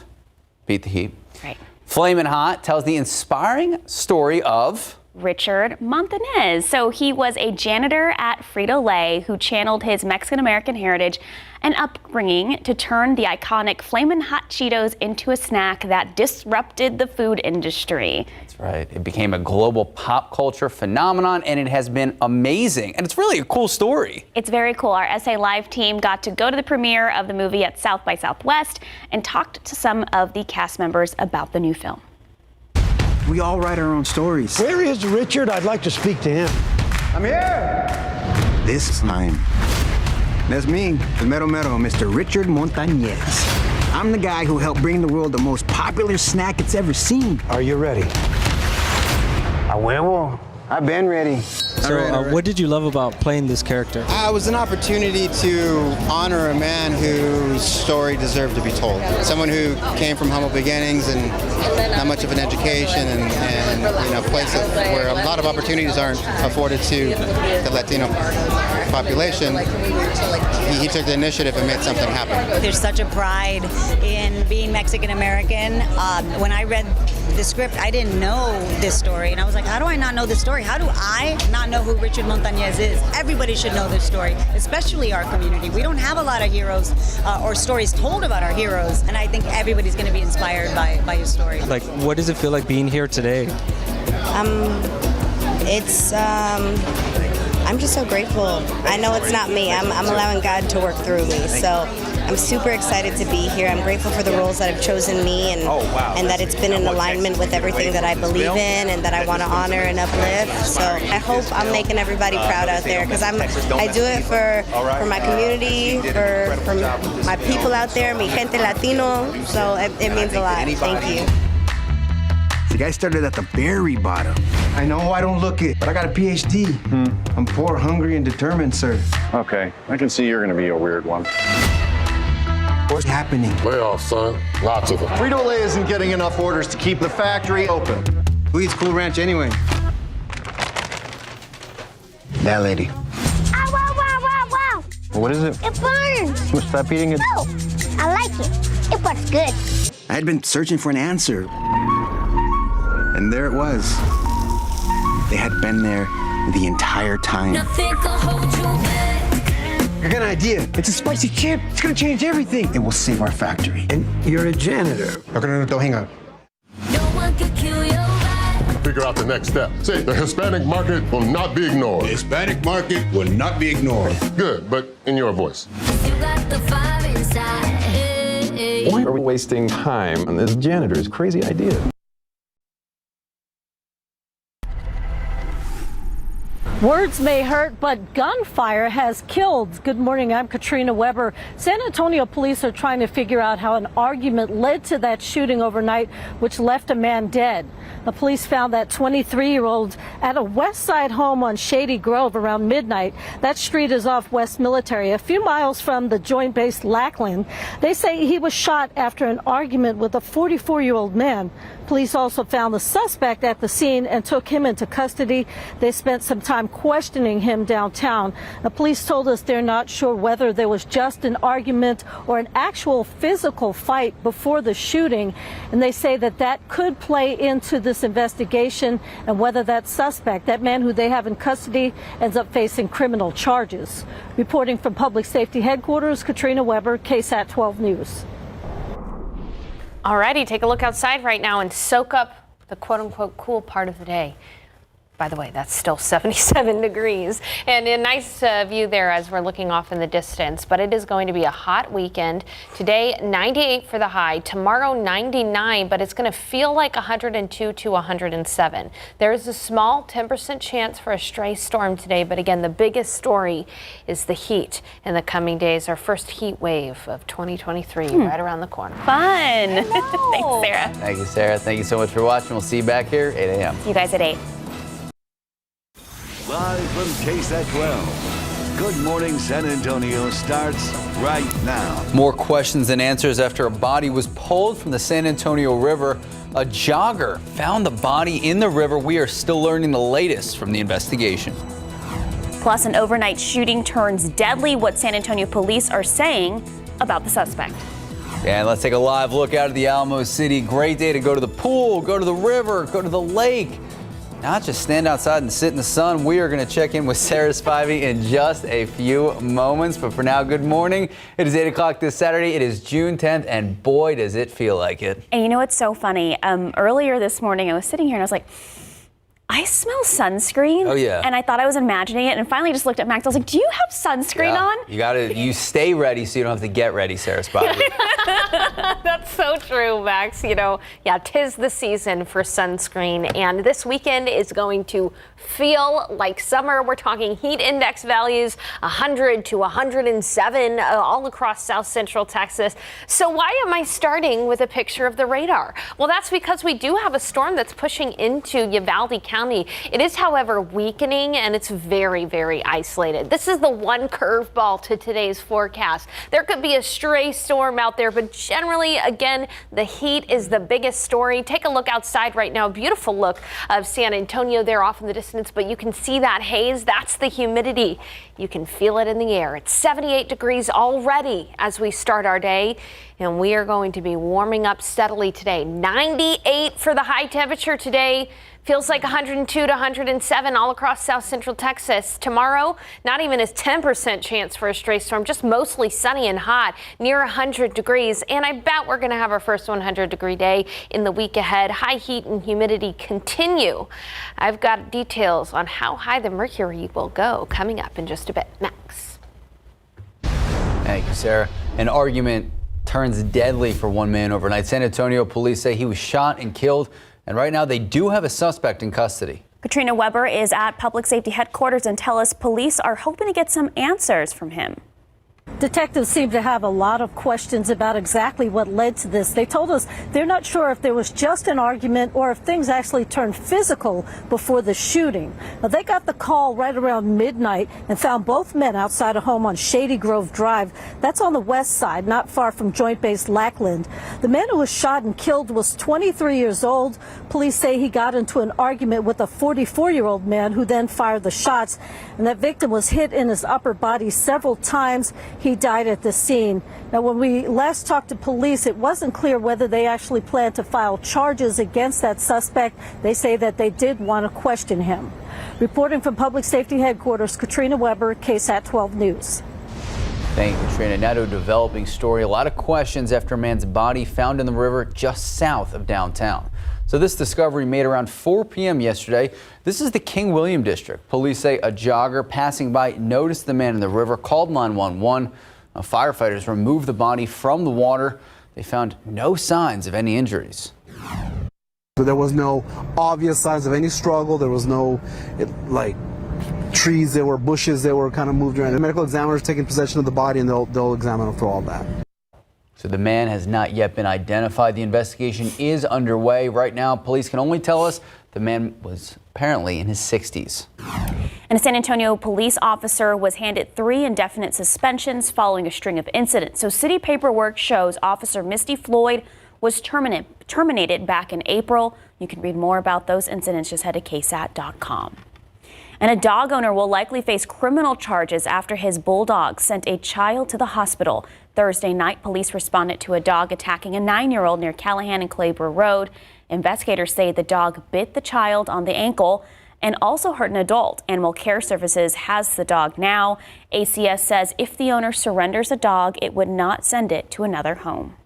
beat the heat. Right. Flamin' Hot tells the inspiring story of Richard Montanez. So he was a janitor at Frito-Lay who channeled his Mexican-American heritage and upbringing to turn the iconic Flamin' Hot Cheetos into a snack that disrupted the food industry. That's right. It became a global pop culture phenomenon, and it has been amazing. And it's really a cool story. It's very cool. Our SA Live team got to go to the premiere of the movie at South by Southwest and talked to some of the cast members about the new film. We all write our own stories. Where is Richard? I'd like to speak to him. I'm here. This time, that's me, the Mero Mero, Mr. Richard Montanez. I'm the guy who helped bring the world the most popular snack it's ever seen. Are you ready? A huevo. I've been ready. So, what did you love about playing this character? It was an opportunity to honor a man whose story deserved to be told. Someone who came from humble beginnings and not much of an education, and places where a lot of opportunities aren't afforded to the Latino population. He took the initiative and made something happen. There's such a pride in being Mexican American. When I read the script, I didn't know this story, and I was like, how do I not know this story? How do I not know who Richard Montanez is? Everybody should know this story, especially our community. We don't have a lot of heroes or stories told about our heroes, and I think everybody's going to be inspired by your story. Like, what does it feel like being here today? I'm just so grateful. I know it's not me. I'm allowing God to work through me. So I'm super excited to be here. I'm grateful for the roles that have chosen me and that it's been in alignment with everything that I believe in and that I want to honor and uplift. So I hope I'm making everybody proud out there because I do it for my community, for my people out there, mi gente Latino. So it means a lot. Thank you. The guy started at the very bottom. I know I don't look it, but I got a PhD. I'm poor, hungry, and determined, sir. Okay, I can see you're gonna be a weird one. What's happening? Layoffs, son. Lots of them. Frito-Lay isn't getting enough orders to keep the factory open. Who eats Cool Ranch anyway? That lady. Ow, wow, wow, wow, wow. What is it? It burns. Well, stop eating it. No, I like it. It was good. I had been searching for an answer. And there it was. They had been there the entire time. Nothing can hold you back. I got an idea. It's a spicy chip. It's gonna change everything. It will save our factory. And you're a janitor. No, don't hang up. No one can kill your vibe. Figure out the next step. Say, the Hispanic market will not be ignored. The Hispanic market will not be ignored. Good, but in your voice. You got the fire inside. Why are we wasting time on this janitor's crazy idea? Words may hurt, but gunfire has killed. Good morning, I'm Katrina Weber. San Antonio police are trying to figure out how an argument led to that shooting overnight, which left a man dead. The police found that 23-year-old at a West Side home on Shady Grove around midnight. That street is off West Military, a few miles from the Joint Base Lackland. They say he was shot after an argument with a 44-year-old man. Police also found the suspect at the scene and took him into custody. They spent some time questioning him downtown. The police told us they're not sure whether there was just an argument or an actual physical fight before the shooting. And they say that could play into this investigation and whether that suspect, that man who they have in custody, ends up facing criminal charges. Reporting from Public Safety Headquarters, Katrina Weber, KSAT 12 News. Alrighty, take a look outside right now and soak up the quote-unquote cool part of the day. By the way, that's still 77 degrees and a nice view there as we're looking off in the distance, but it is going to be a hot weekend. Today, 98 for the high, tomorrow 99, but it's going to feel like 102 to 107. There is a small 10% chance for a stray storm today, but again, the biggest story is the heat in the coming days. Our first heat wave of 2023 right around the corner. Fun. Thanks, Sarah. Thank you, Sarah. Thank you so much for watching. We'll see you back here at 8 a.m. See you guys at 8. Live from KSAT 12. Good Morning San Antonio starts right now. More questions than answers after a body was pulled from the San Antonio River. A jogger found the body in the river. We are still learning the latest from the investigation. Plus, an overnight shooting turns deadly. What San Antonio police are saying about the suspect. And let's take a live look out of the Alamo City. Great day to go to the pool, go to the river, go to the lake. Not just stand outside and sit in the sun. We are going to check in with Sarah Spivey in just a few moments. But for now, good morning. It is 8 o'clock this Saturday. It is June 10th, and boy, does it feel like it. And you know what's so funny? Earlier this morning, I was sitting here and I was like, I smell sunscreen. Oh, yeah. And I thought I was imagining it, and finally just looked at Max. I was like, do you have sunscreen on? You stay ready so you don't have to get ready, Sarah Spivey. That's so true, Max. Yeah, 'tis the season for sunscreen, and this weekend is going to feel like summer. We're talking heat index values 100 to 107 all across south central Texas. So why am I starting with a picture of the radar? Well, that's because we do have a storm that's pushing into Uvalde County. It is, however, weakening, and it's very, very isolated. This is the one curveball to today's forecast. There could be a stray storm out there, but generally, again, the heat is the biggest story. Take a look outside right now. Beautiful look of San Antonio there off in the distance, but you can see that haze. That's the humidity. You can feel it in the air. It's 78 degrees already as we start our day, and we are going to be warming up steadily today. 98 for the high temperature today. Feels like 102 to 107 all across south central Texas. Tomorrow, not even a 10% chance for a stray storm, just mostly sunny and hot, near 100 degrees. And I bet we're going to have our first 100-degree day in the week ahead. High heat and humidity continue. I've got details on how high the mercury will go coming up in just a bit. Max. Thank you, Sarah. An argument turns deadly for one man overnight. San Antonio police say he was shot and killed. And right now, they do have a suspect in custody. Katrina Weber is at public safety headquarters and tell us police are hoping to get some answers from him. Detectives seem to have a lot of questions about exactly what led to this. They told us they're not sure if there was just an argument or if things actually turned physical before the shooting. Now, they got the call right around midnight and found both men outside a home on Shady Grove Drive. That's on the west side, not far from Joint Base Lackland. The man who was shot and killed was 23 years old. Police say he got into an argument with a 44-year-old man who then fired the shots, and that victim was hit in his upper body several times. He died at the scene. Now, when we last talked to police, it wasn't clear whether they actually planned to file charges against that suspect. They say that they did want to question him. Reporting from Public Safety Headquarters, Katrina Weber, KSAT 12 News. Thank you, Katrina. Now to a developing story. A lot of questions after a man's body found in the river just south of downtown. So this discovery made around 4 p.m. yesterday. This is the King William district. Police say a jogger passing by noticed the man in the river, called 911. Firefighters removed the body from the water. They found no signs of any injuries. There was no obvious signs of any struggle. There was no trees. There were bushes that were kind of moved around. The medical examiner's taking possession of the body, and they'll examine it for all that. So the man has not yet been identified. The investigation is underway. Right now, police can only tell us the man was apparently in his 60s. And a San Antonio police officer was handed 3 indefinite suspensions following a string of incidents. So city paperwork shows Officer Misty Floyd was terminated back in April. You can read more about those incidents. Just head to KSAT.com. And a dog owner will likely face criminal charges after his bulldog sent a child to the hospital. Thursday night, police responded to a dog attacking a 9-year-old near Callahan and Clayborough Road. Investigators say the dog bit the child on the ankle and also hurt an adult. Animal Care Services has the dog now. ACS says if the owner surrenders a dog, it would not send it to another home.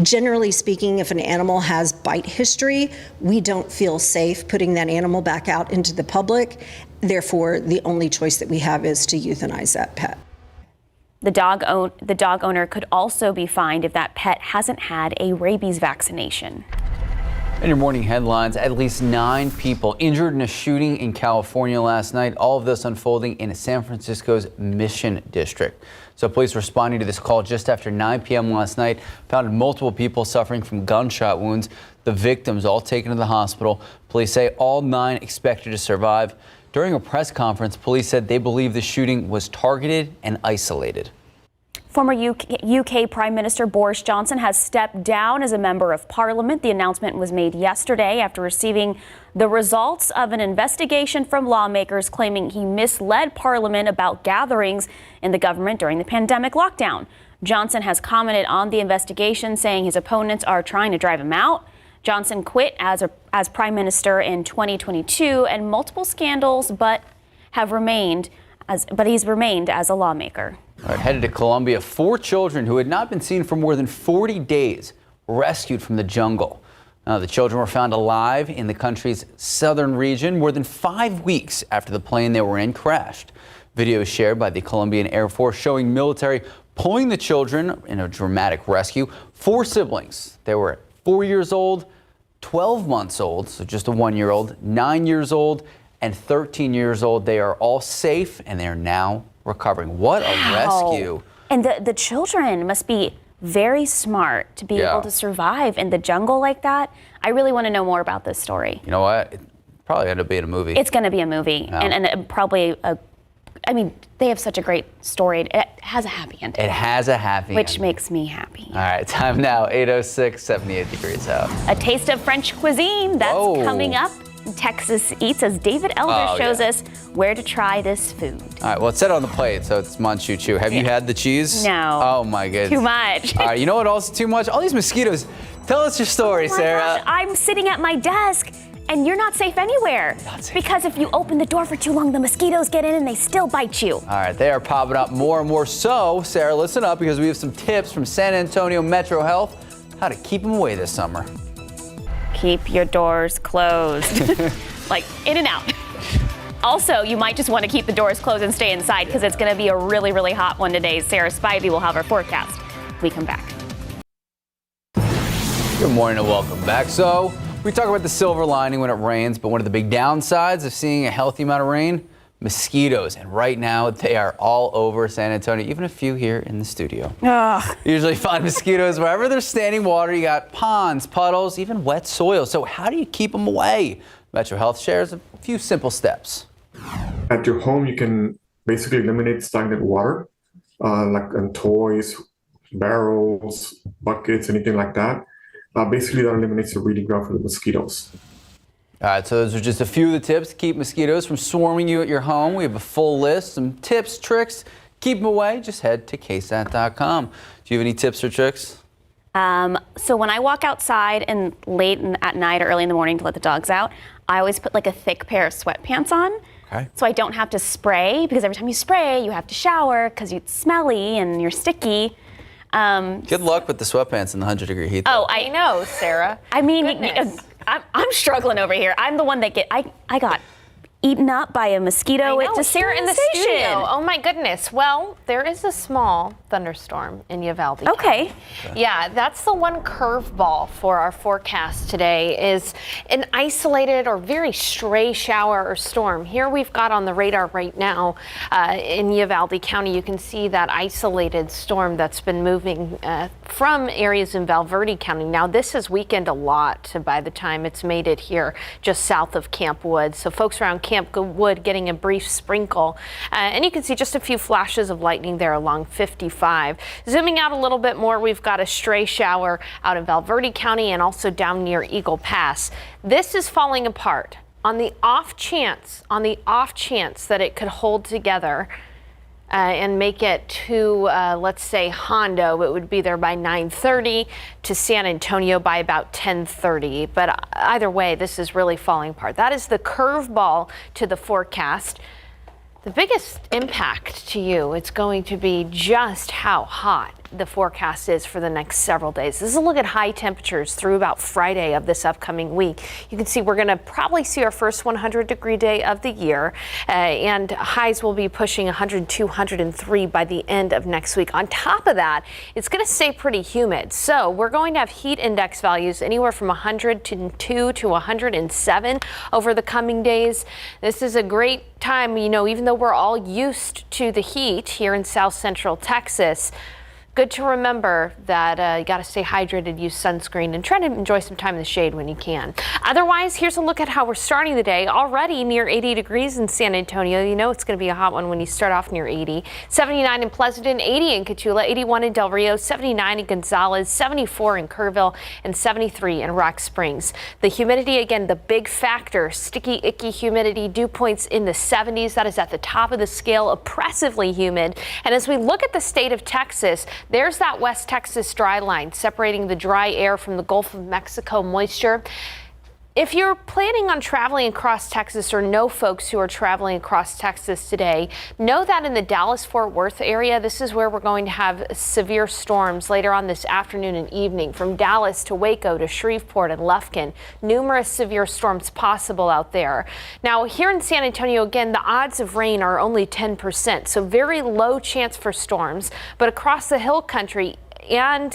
Generally speaking, if an animal has bite history, we don't feel safe putting that animal back out into the public. Therefore, the only choice that we have is to euthanize that pet. The dog owner could also be fined if that pet hasn't had a rabies vaccination. In your morning headlines, at least 9 people injured in a shooting in California last night. All of this unfolding in San Francisco's Mission District. So police responding to this call just after 9 p.m. last night found multiple people suffering from gunshot wounds. The victims all taken to the hospital. Police say all 9 expected to survive. During a press conference, police said they believe the shooting was targeted and isolated. Former UK Prime Minister Boris Johnson has stepped down as a member of Parliament. The announcement was made yesterday after receiving the results of an investigation from lawmakers claiming he misled Parliament about gatherings in the government during the pandemic lockdown. Johnson has commented on the investigation, saying his opponents are trying to drive him out. Johnson quit as prime minister in 2022 and multiple scandals, but he's remained as a lawmaker. All right, headed to Colombia, 4 children who had not been seen for more than 40 days rescued from the jungle. Now, the children were found alive in the country's southern region more than 5 weeks after the plane they were in crashed. Video shared by the Colombian Air Force showing military pulling the children in a dramatic rescue. 4 siblings. They were 4 years old, 12 months old, so just a 1-year-old, 9 years old, and 13 years old. They are all safe and they are now recovering. What a rescue. And the children must be very smart to be able to survive in the jungle like that. I really want to know more about this story. You know what? It probably ended up being a movie. It's going to be a movie, and probably they have such a great story. It has a happy ending. It has a happy ending. Which makes me happy. All right, time now, 8:06, 78 degrees out. A taste of French cuisine, that's coming up. Texas Eats, as David Elder shows us where to try this food. All right, well, it's set on the plate, so it's munch, chew, chew. Have you had the cheese? No. Oh, my goodness. Too much. All right, you know what else is too much? All these mosquitoes. Tell us your story, Sarah. Gosh, I'm sitting at my desk, and you're not safe anywhere. Because if you open the door for too long, the mosquitoes get in and they still bite you. All right, they are popping up more and more. So, Sarah, listen up, because we have some tips from San Antonio Metro Health how to keep them away this summer. Keep your doors closed. Like in and out. Also, you might just want to keep the doors closed and stay inside because it's going to be a really, really hot one today. Sarah Spivey will have our forecast when we come back. Good morning and welcome back. So, we talk about the silver lining when it rains, but one of the big downsides of seeing a healthy amount of rain, mosquitoes. And right now, they are all over San Antonio, even a few here in the studio. Ugh. You usually find mosquitoes wherever there's standing water. You got ponds, puddles, even wet soil. So how do you keep them away? Metro Health shares a few simple steps. At your home, you can basically eliminate stagnant water, like in toys, barrels, buckets, anything like that. Basically, that eliminates the breeding ground for the mosquitoes. All right, so those are just a few of the tips to keep mosquitoes from swarming you at your home. We have a full list, some tips, tricks. Keep them away. Just head to KSAT.com. Do you have any tips or tricks? So when I walk outside and late at night or early in the morning to let the dogs out, I always put like a thick pair of sweatpants on. Okay. So I don't have to spray, because every time you spray, you have to shower because you're smelly and you're sticky. Good luck with the sweatpants in the 100-degree heat, though. Oh, I know, Sarah. I mean, I'm struggling over here. I'm the one that I got eaten up by a mosquito. I know, It's a here in the sensation. studio. Oh my goodness. Well, there is a small thunderstorm in Uvalde. Okay. Yeah, that's the one curveball for our forecast today, is an isolated or very stray shower or storm. Here we've got on the radar right now in Uvalde County, you can see that isolated storm that's been moving from areas in Valverde County. Now this has weakened a lot by the time it's made it here just south of Camp Wood. So folks around Camp Wood getting a brief sprinkle. And you can see just a few flashes of lightning there along 55. Zooming out a little bit more, we've got a stray shower out in Valverde County and also down near Eagle Pass. This is falling apart. On the off chance that it could hold together and make it to, let's say, Hondo, it would be there by 9:30, to San Antonio by about 10:30. But either way, this is really falling apart. That is the curveball to the forecast. The biggest impact to you, it's going to be just how hot the forecast is for the next several days. This is a look at high temperatures through about Friday of this upcoming week. You can see we're going to probably see our first 100-degree day of the year, and highs will be pushing 102, 103 by the end of next week. On top of that, it's going to stay pretty humid. So we're going to have heat index values anywhere from 102 to 107 over the coming days. This is a great time, you know, even though we're all used to the heat here in South Central Texas. Good to remember that you got to stay hydrated, use sunscreen, and try to enjoy some time in the shade when you can. Otherwise, here's a look at how we're starting the day. Already near 80 degrees in San Antonio. You know it's going to be a hot one when you start off near 80. 79 in Pleasanton, 80 in Cotulla, 81 in Del Rio, 79 in Gonzales, 74 in Kerrville, and 73 in Rock Springs. The humidity, again, the big factor, sticky, icky humidity, dew points in the 70s. That is at the top of the scale, oppressively humid. And as we look at the state of Texas, There's that West Texas dry line separating the dry air from the Gulf of Mexico moisture. If you're planning on traveling across Texas or know folks who are traveling across Texas today, know that in the Dallas-Fort Worth area, this is where we're going to have severe storms later on this afternoon and evening. From Dallas to Waco to Shreveport and Lufkin, numerous severe storms possible out there. Now, here in San Antonio, again, the odds of rain are only 10%, so very low chance for storms. But across the hill country, and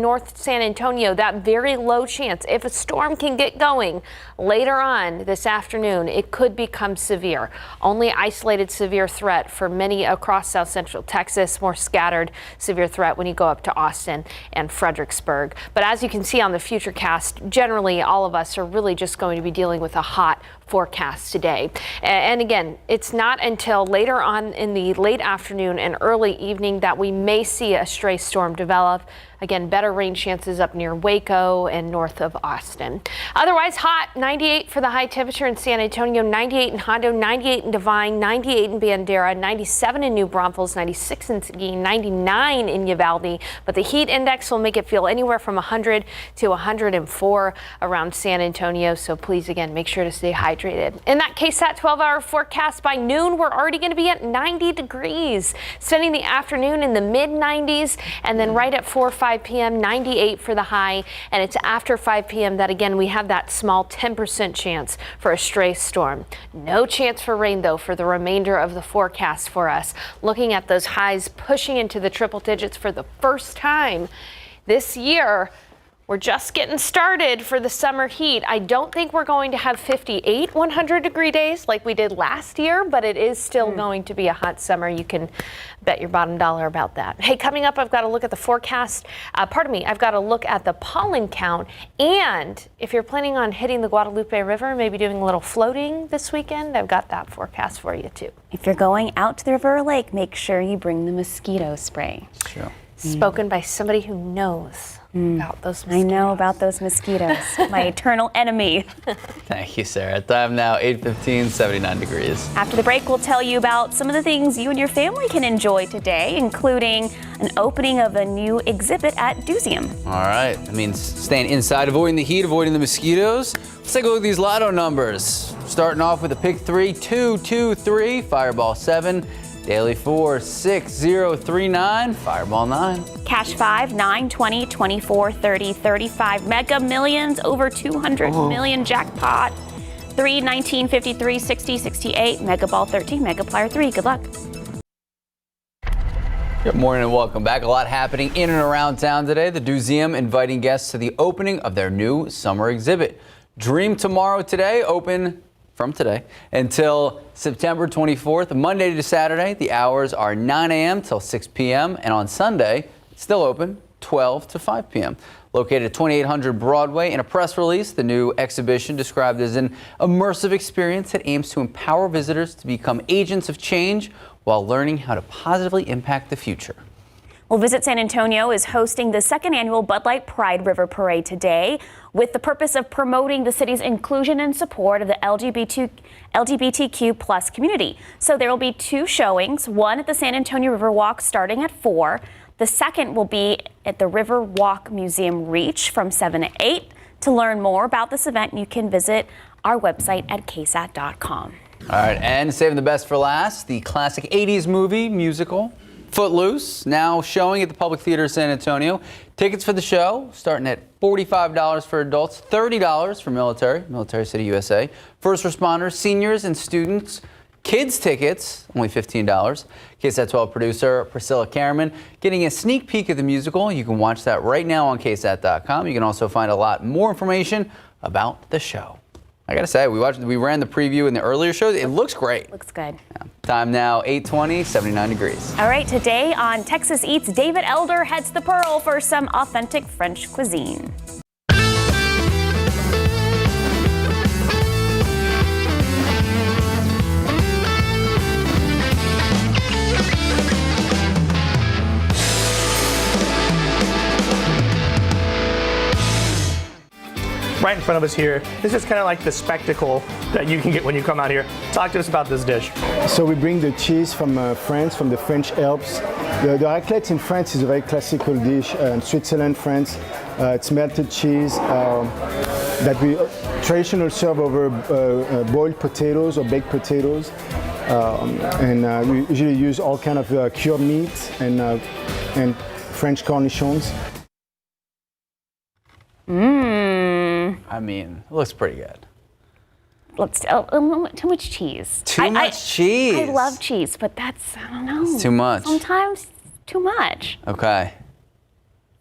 North San Antonio, that very low chance. If a storm can get going later on this afternoon, it could become severe. Only isolated severe threat for many across South Central Texas, more scattered severe threat when you go up to Austin and Fredericksburg. But as you can see on the Futurecast, generally all of us are really just going to be dealing with a hot forecast today. And again, it's not until later on in the late afternoon and early evening that we may see a stray storm develop. Again, better rain chances up near Waco and north of Austin. Otherwise hot, 98 for the high temperature in San Antonio, 98 in Hondo, 98 in Devine, 98 in Bandera, 97 in New Braunfels, 96 in Seguin, 99 in Uvalde. But the heat index will make it feel anywhere from 100 to 104 around San Antonio. So please, again, make sure to stay hydrated. In that KSAT 12-hour forecast, by noon, we're already going to be at 90 degrees, spending the afternoon in the mid-90s, and then right at 4 or 5 p.m., 98 for the high, and it's after 5 p.m. that, again, we have that small 10% chance for a stray storm. No chance for rain, though, for the remainder of the forecast for us. Looking at those highs pushing into the triple digits for the first time this year. We're just getting started for the summer heat. I don't think we're going to have 58 100-degree days like we did last year, but it is still going to be a hot summer. You can bet your bottom dollar about that. Hey, coming up, I've got to look at the forecast. I've got to look at the pollen count. And if you're planning on hitting the Guadalupe River, maybe doing a little floating this weekend, I've got that forecast for you, too. If you're going out to the river or lake, make sure you bring the mosquito spray. Sure. Spoken by somebody who knows about those mosquitoes. I know about those mosquitoes, my eternal enemy. Thank you, Sarah. Time now, 8:15, 79 degrees. After the break, we'll tell you about some of the things you and your family can enjoy today, including an opening of a new exhibit at Museum. All right. That means staying inside, avoiding the heat, avoiding the mosquitoes. Let's take a look at these lotto numbers. Starting off with a pick 3, 223, Fireball 7. Daily 4, 6, 0, 3, 9, Fireball 9. Cash 5, 9, 20, 24, 30, 35. Mega Millions, over 200 million jackpot. 3, 19, 53, 60, 68. Mega Ball 13, Mega Plier 3. Good luck. Good morning and welcome back. A lot happening in and around town today. The Museum inviting guests to the opening of their new summer exhibit. Dream Tomorrow today, open from today until September 24th, Monday to Saturday. The hours are 9 a.m. till 6 p.m. and on Sunday, it's still open 12 to 5 p.m. Located at 2800 Broadway. In a press release, the new exhibition described as an immersive experience that aims to empower visitors to become agents of change while learning how to positively impact the future. Well, Visit San Antonio is hosting the second annual Bud Light Pride River Parade today with the purpose of promoting the city's inclusion and support of the LGBTQ plus community. So there will be 2 showings, one at the San Antonio River Walk starting at 4. The second will be at the River Walk Museum Reach from 7 to 8. To learn more about this event, you can visit our website at KSAT.com. All right, and saving the best for last, the classic 80s movie musical Footloose, now showing at the Public Theater of San Antonio. Tickets for the show starting at $45 for adults, $30 for Military City USA. First responders, seniors, and students. Kids tickets, only $15. KSAT 12 producer Priscilla Karaman getting a sneak peek of the musical. You can watch that right now on KSAT.com. You can also find a lot more information about the show. I gotta say, we ran the preview in the earlier shows. It looks great. Looks good. Yeah. Time now, 8:20, 79 degrees. All right, today on Texas Eats, David Elder heads to the Pearl for some authentic French cuisine. right in front of us here. This is kind of like the spectacle that you can get when you come out here. Talk to us about this dish. So we bring the cheese from France, from the French Alps. The raclette in France is a very classical dish. In Switzerland, France, it's melted cheese that we traditionally serve over boiled potatoes or baked potatoes. And we usually use all kind of cured meat and French cornichons. I mean, it looks pretty good. Too much cheese. Too much cheese. I love cheese, but that's, I don't know. It's too much. Sometimes too much. Okay.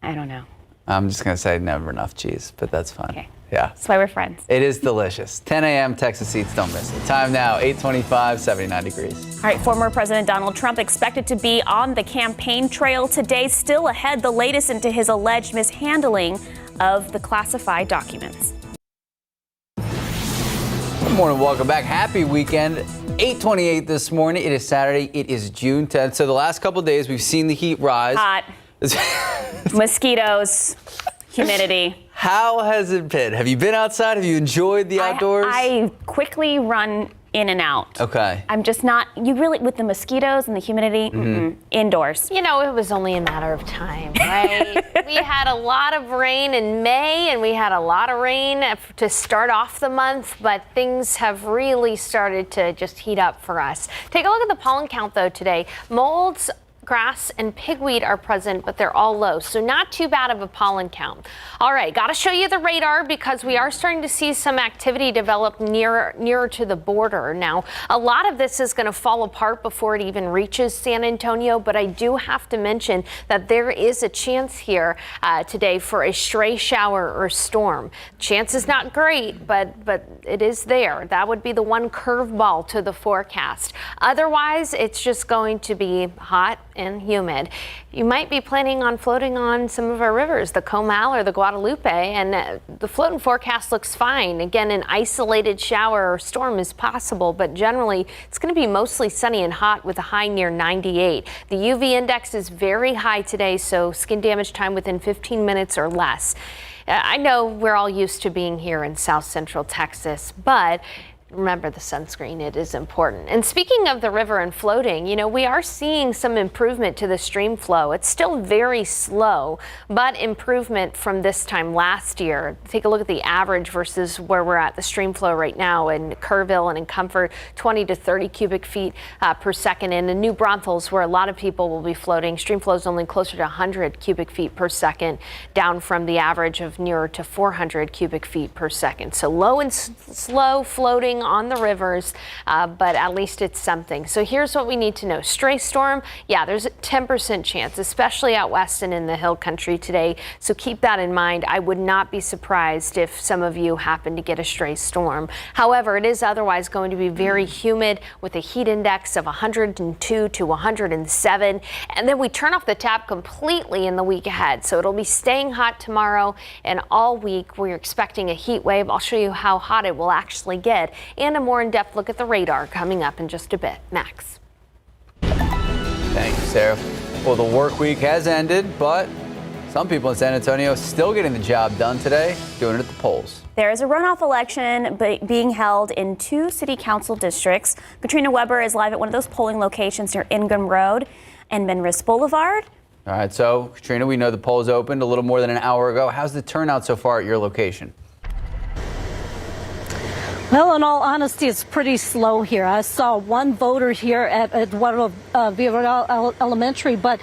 I don't know. I'm just going to say never enough cheese, but that's fine. Okay. Yeah. That's why we're friends. It is delicious. 10 a.m. Texas Eats, don't miss it. Time now, 8:25, 79 degrees. All right, former President Donald Trump expected to be on the campaign trail today. Still ahead, the latest into his alleged mishandling of the classified documents. Good morning, welcome back. Happy weekend. 8:28 this morning. It is Saturday. It is June 10th. So the last couple of days, we've seen the heat rise. Hot. Mosquitoes. Humidity. How has it been? Have you been outside? Have you enjoyed the outdoors? I quickly run in and out. Okay. I'm just not, with the mosquitoes and the humidity, indoors. You know, it was only a matter of time, right? We had a lot of rain in May, and we had a lot of rain to start off the month, but things have really started to just heat up for us. Take a look at the pollen count, though, today. Molds, grass, and pigweed are present, but they're all low, so not too bad of a pollen count. All right, got to show you the radar because we are starting to see some activity develop nearer to the border. Now, a lot of this is going to fall apart before it even reaches San Antonio, but I do have to mention that there is a chance here today for a stray shower or storm. Chance is not great, but it is there. That would be the one curveball to the forecast. Otherwise, it's just going to be hot and humid. You might be planning on floating on some of our rivers, the Comal or the Guadalupe, and the floating forecast looks fine. Again, an isolated shower or storm is possible, but generally it's going to be mostly sunny and hot with a high near 98. The UV index is very high today, so skin damage time within 15 minutes or less. I know we're all used to being here in South Central Texas, but remember the sunscreen, it is important. And speaking of the river and floating, you know, we are seeing some improvement to the stream flow. It's still very slow, but improvement from this time last year. Take a look at the average versus where we're at the stream flow right now in Kerrville and in Comfort, 20 to 30 cubic feet per second. And in New Braunfels, where a lot of people will be floating, stream flow is only closer to 100 cubic feet per second, down from the average of nearer to 400 cubic feet per second. So low and slow floating on the rivers, but at least it's something. So here's what we need to know. Stray storm, yeah, there's a 10% chance, especially out west and in the hill country today. So keep that in mind. I would not be surprised if some of you happen to get a stray storm. However, it is otherwise going to be very humid with a heat index of 102 to 107. And then we turn off the tap completely in the week ahead. So it'll be staying hot tomorrow and all week. We're expecting a heat wave. I'll show you how hot it will actually get and a more in-depth look at the radar coming up in just a bit. Max. Thank you, Sarah. Well, the work week has ended, but some people in San Antonio still getting the job done today, doing it at the polls. There is a runoff election being held in 2 city council districts. Katrina Weber is live at one of those polling locations near Ingham Road and Benris Boulevard. All right, so Katrina, we know the polls opened a little more than an hour ago. How's the turnout so far at your location? Well, in all honesty, it's pretty slow here. I saw one voter here at Eduardo Villarreal Elementary, but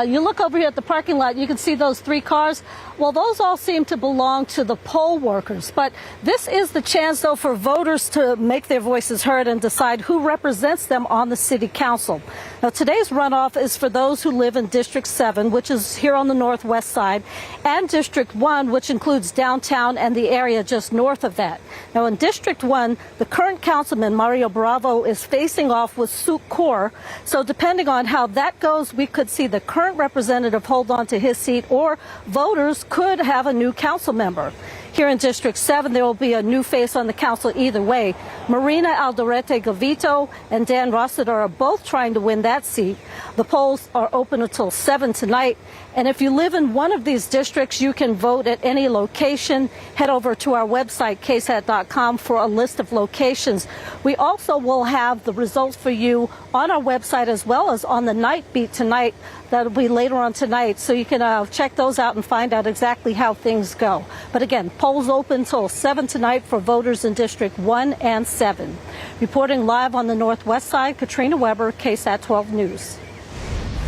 you look over here at the parking lot, you can see those 3 cars. Well, those all seem to belong to the poll workers, but this is the chance, though, for voters to make their voices heard and decide who represents them on the city council. Now, today's runoff is for those who live in District 7, which is here on the northwest side, and District 1, which includes downtown and the area just north of that. Now, in District 1, the current councilman, Mario Bravo, is facing off with Sue Kaur. So depending on how that goes, we could see the current representative hold on to his seat, or voters could have a new council member. Here in District 7, there will be a new face on the council either way. Marina Alderete Gavito and Dan Rossiter are both trying to win that seat. The polls are open until 7 tonight, And if you live in one of these districts, you can vote at any location. Head over to our website, KSAT.com, for a list of locations. We also will have the results for you on our website as well as on the Night Beat tonight. That'll be later on tonight, so you can check those out and find out exactly how things go. But again, polls open till 7 tonight for voters in District 1 and 7. Reporting live on the Northwest side, Katrina Weber, KSAT 12 News.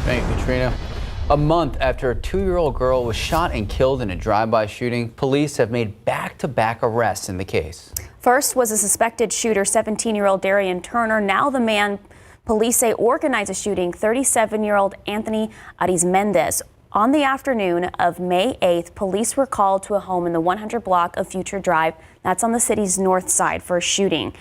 Thank you, Katrina. A month after a 2-year-old girl was shot and killed in a drive-by shooting, police have made back-to-back arrests in the case. First was a suspected shooter, 17-year-old Darian Turner. Now the man police say organized the shooting, 37-year-old Anthony Arizmendez. On the afternoon of May 8th, police were called to a home in the 100 block of Future Drive. That's on the city's north side for a shooting.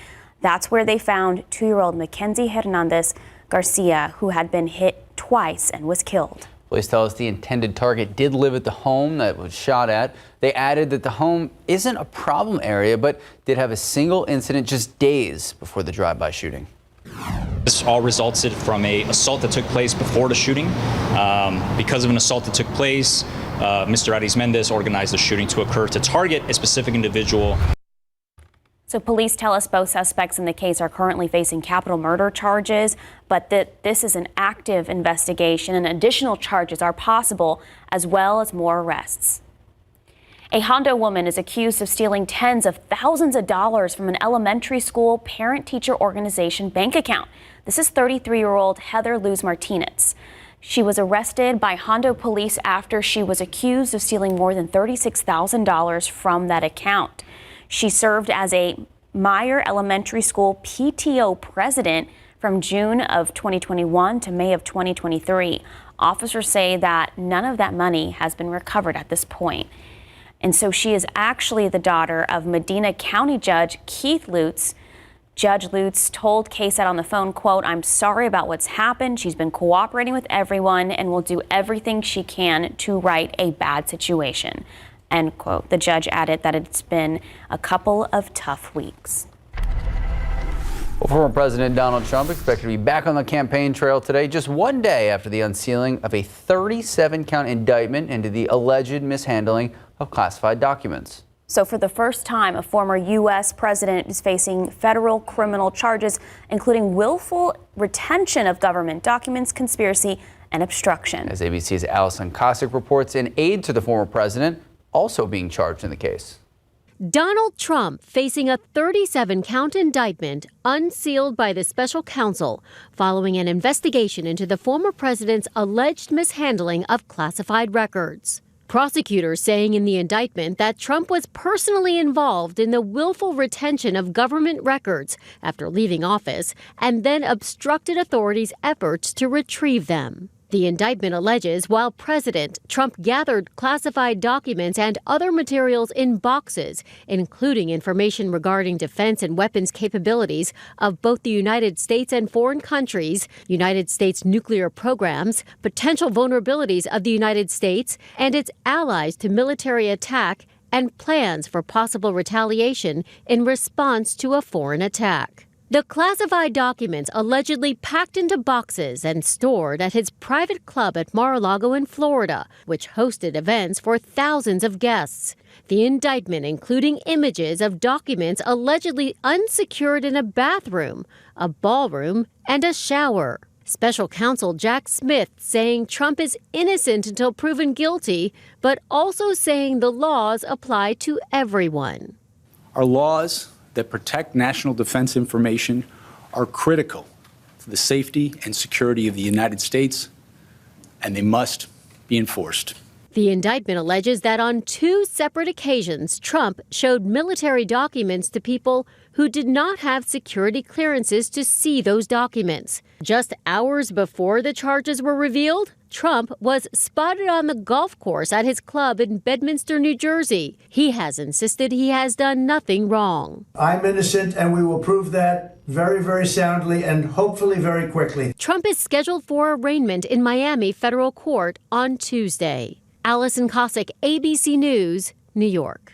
That's where they found 2-year-old Mackenzie Hernandez Garcia, who had been hit twice and was killed. Police tell us the intended target did live at the home that was shot at. They added that the home isn't a problem area, but did have a single incident just days before the drive-by shooting. This all resulted from an assault that took place before the shooting. Because of an assault that took place, Mr. Arizmendez organized the shooting to occur to target a specific individual. So police tell us both suspects in the case are currently facing capital murder charges, but that this is an active investigation and additional charges are possible, as well as more arrests. A Hondo woman is accused of stealing tens of thousands of dollars from an elementary school parent-teacher organization bank account. This is 33-year-old Heather Luz Martinez. She was arrested by Hondo police after she was accused of stealing more than $36,000 from that account. She served as a Meyer Elementary School PTO president from June of 2021 to May of 2023. Officers say that none of that money has been recovered at this point. And so she is actually the daughter of Medina County Judge Keith Lutz. Judge Lutz told KSAT on the phone, quote, "I'm sorry about what's happened. She's been cooperating with everyone and will do everything she can to right a bad situation." End quote. The judge added that it's been a couple of tough weeks. Well, former President Donald Trump expected to be back on the campaign trail today, just one day after the unsealing of a 37-count indictment into the alleged mishandling of classified documents. So for the first time, a former U.S. president is facing federal criminal charges, including willful retention of government documents, conspiracy, and obstruction. As ABC's Allison Cossack reports, an aide to the former president also being charged in the case. Donald Trump facing a 37-count indictment unsealed by the special counsel following an investigation into the former president's alleged mishandling of classified records. Prosecutors saying in the indictment that Trump was personally involved in the willful retention of government records after leaving office and then obstructed authorities' efforts to retrieve them. The indictment alleges while president, Trump gathered classified documents and other materials in boxes, including information regarding defense and weapons capabilities of both the United States and foreign countries, United States nuclear programs, potential vulnerabilities of the United States and its allies to military attack, and plans for possible retaliation in response to a foreign attack. The classified documents allegedly packed into boxes and stored at his private club at Mar-a-Lago in Florida, which hosted events for thousands of guests. The indictment including images of documents allegedly unsecured in a bathroom, a ballroom, and a shower. Special counsel Jack Smith saying Trump is innocent until proven guilty, but also saying the laws apply to everyone. Our laws that protect national defense information are critical to the safety and security of the United States, and they must be enforced. The indictment alleges that on 2 separate occasions, Trump showed military documents to people who did not have security clearances to see those documents. Just hours before the charges were revealed, Trump was spotted on the golf course at his club in Bedminster, New Jersey. He has insisted he has done nothing wrong. I'm innocent, and we will prove that very, very soundly and hopefully very quickly. Trump is scheduled for arraignment in Miami federal court on Tuesday. Allison Cossack, ABC News, New York.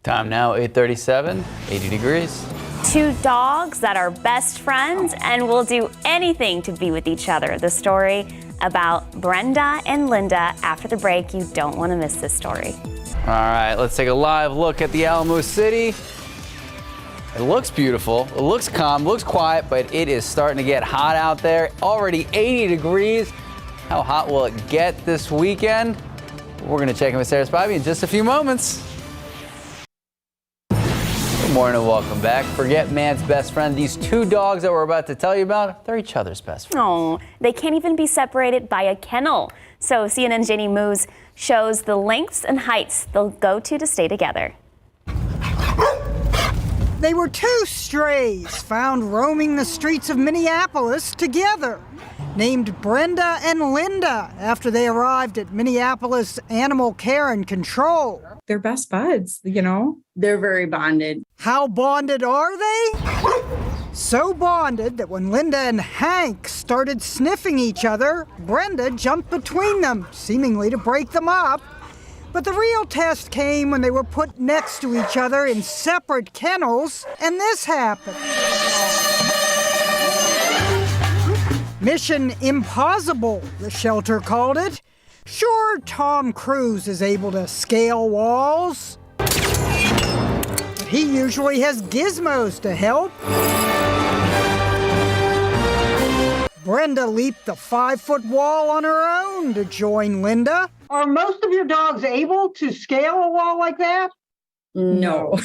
Time now, 8:37, 80 degrees. 2 dogs that are best friends and will do anything to be with each other. The story about Brenda and Linda after the break. You don't want to miss this story. All right, let's take a live look at the Alamo City. It looks beautiful, it looks calm, looks quiet, but it is starting to get hot out there. Already 80 degrees. How hot will it get this weekend? We're going to check in with Sarah Spivey in just a few moments. Good morning and welcome back. Forget man's best friend. These two dogs that we're about to tell you about, they're each other's best friends. Oh, they can't even be separated by a kennel. So CNN Jenny Moos shows the lengths and heights they'll go to stay together. They were two strays found roaming the streets of Minneapolis together, named Brenda and Linda after they arrived at Minneapolis Animal Care and Control. They're best buds, you know? They're very bonded. How bonded are they? So bonded that when Linda and Hank started sniffing each other, Brenda jumped between them, seemingly to break them up. But the real test came when they were put next to each other in separate kennels, and this happened. Mission Impossible, the shelter called it. Sure, Tom Cruise is able to scale walls, but he usually has gizmos to help. Brenda leaped the 5-foot wall on her own to join Linda. Are most of your dogs able to scale a wall like that? No.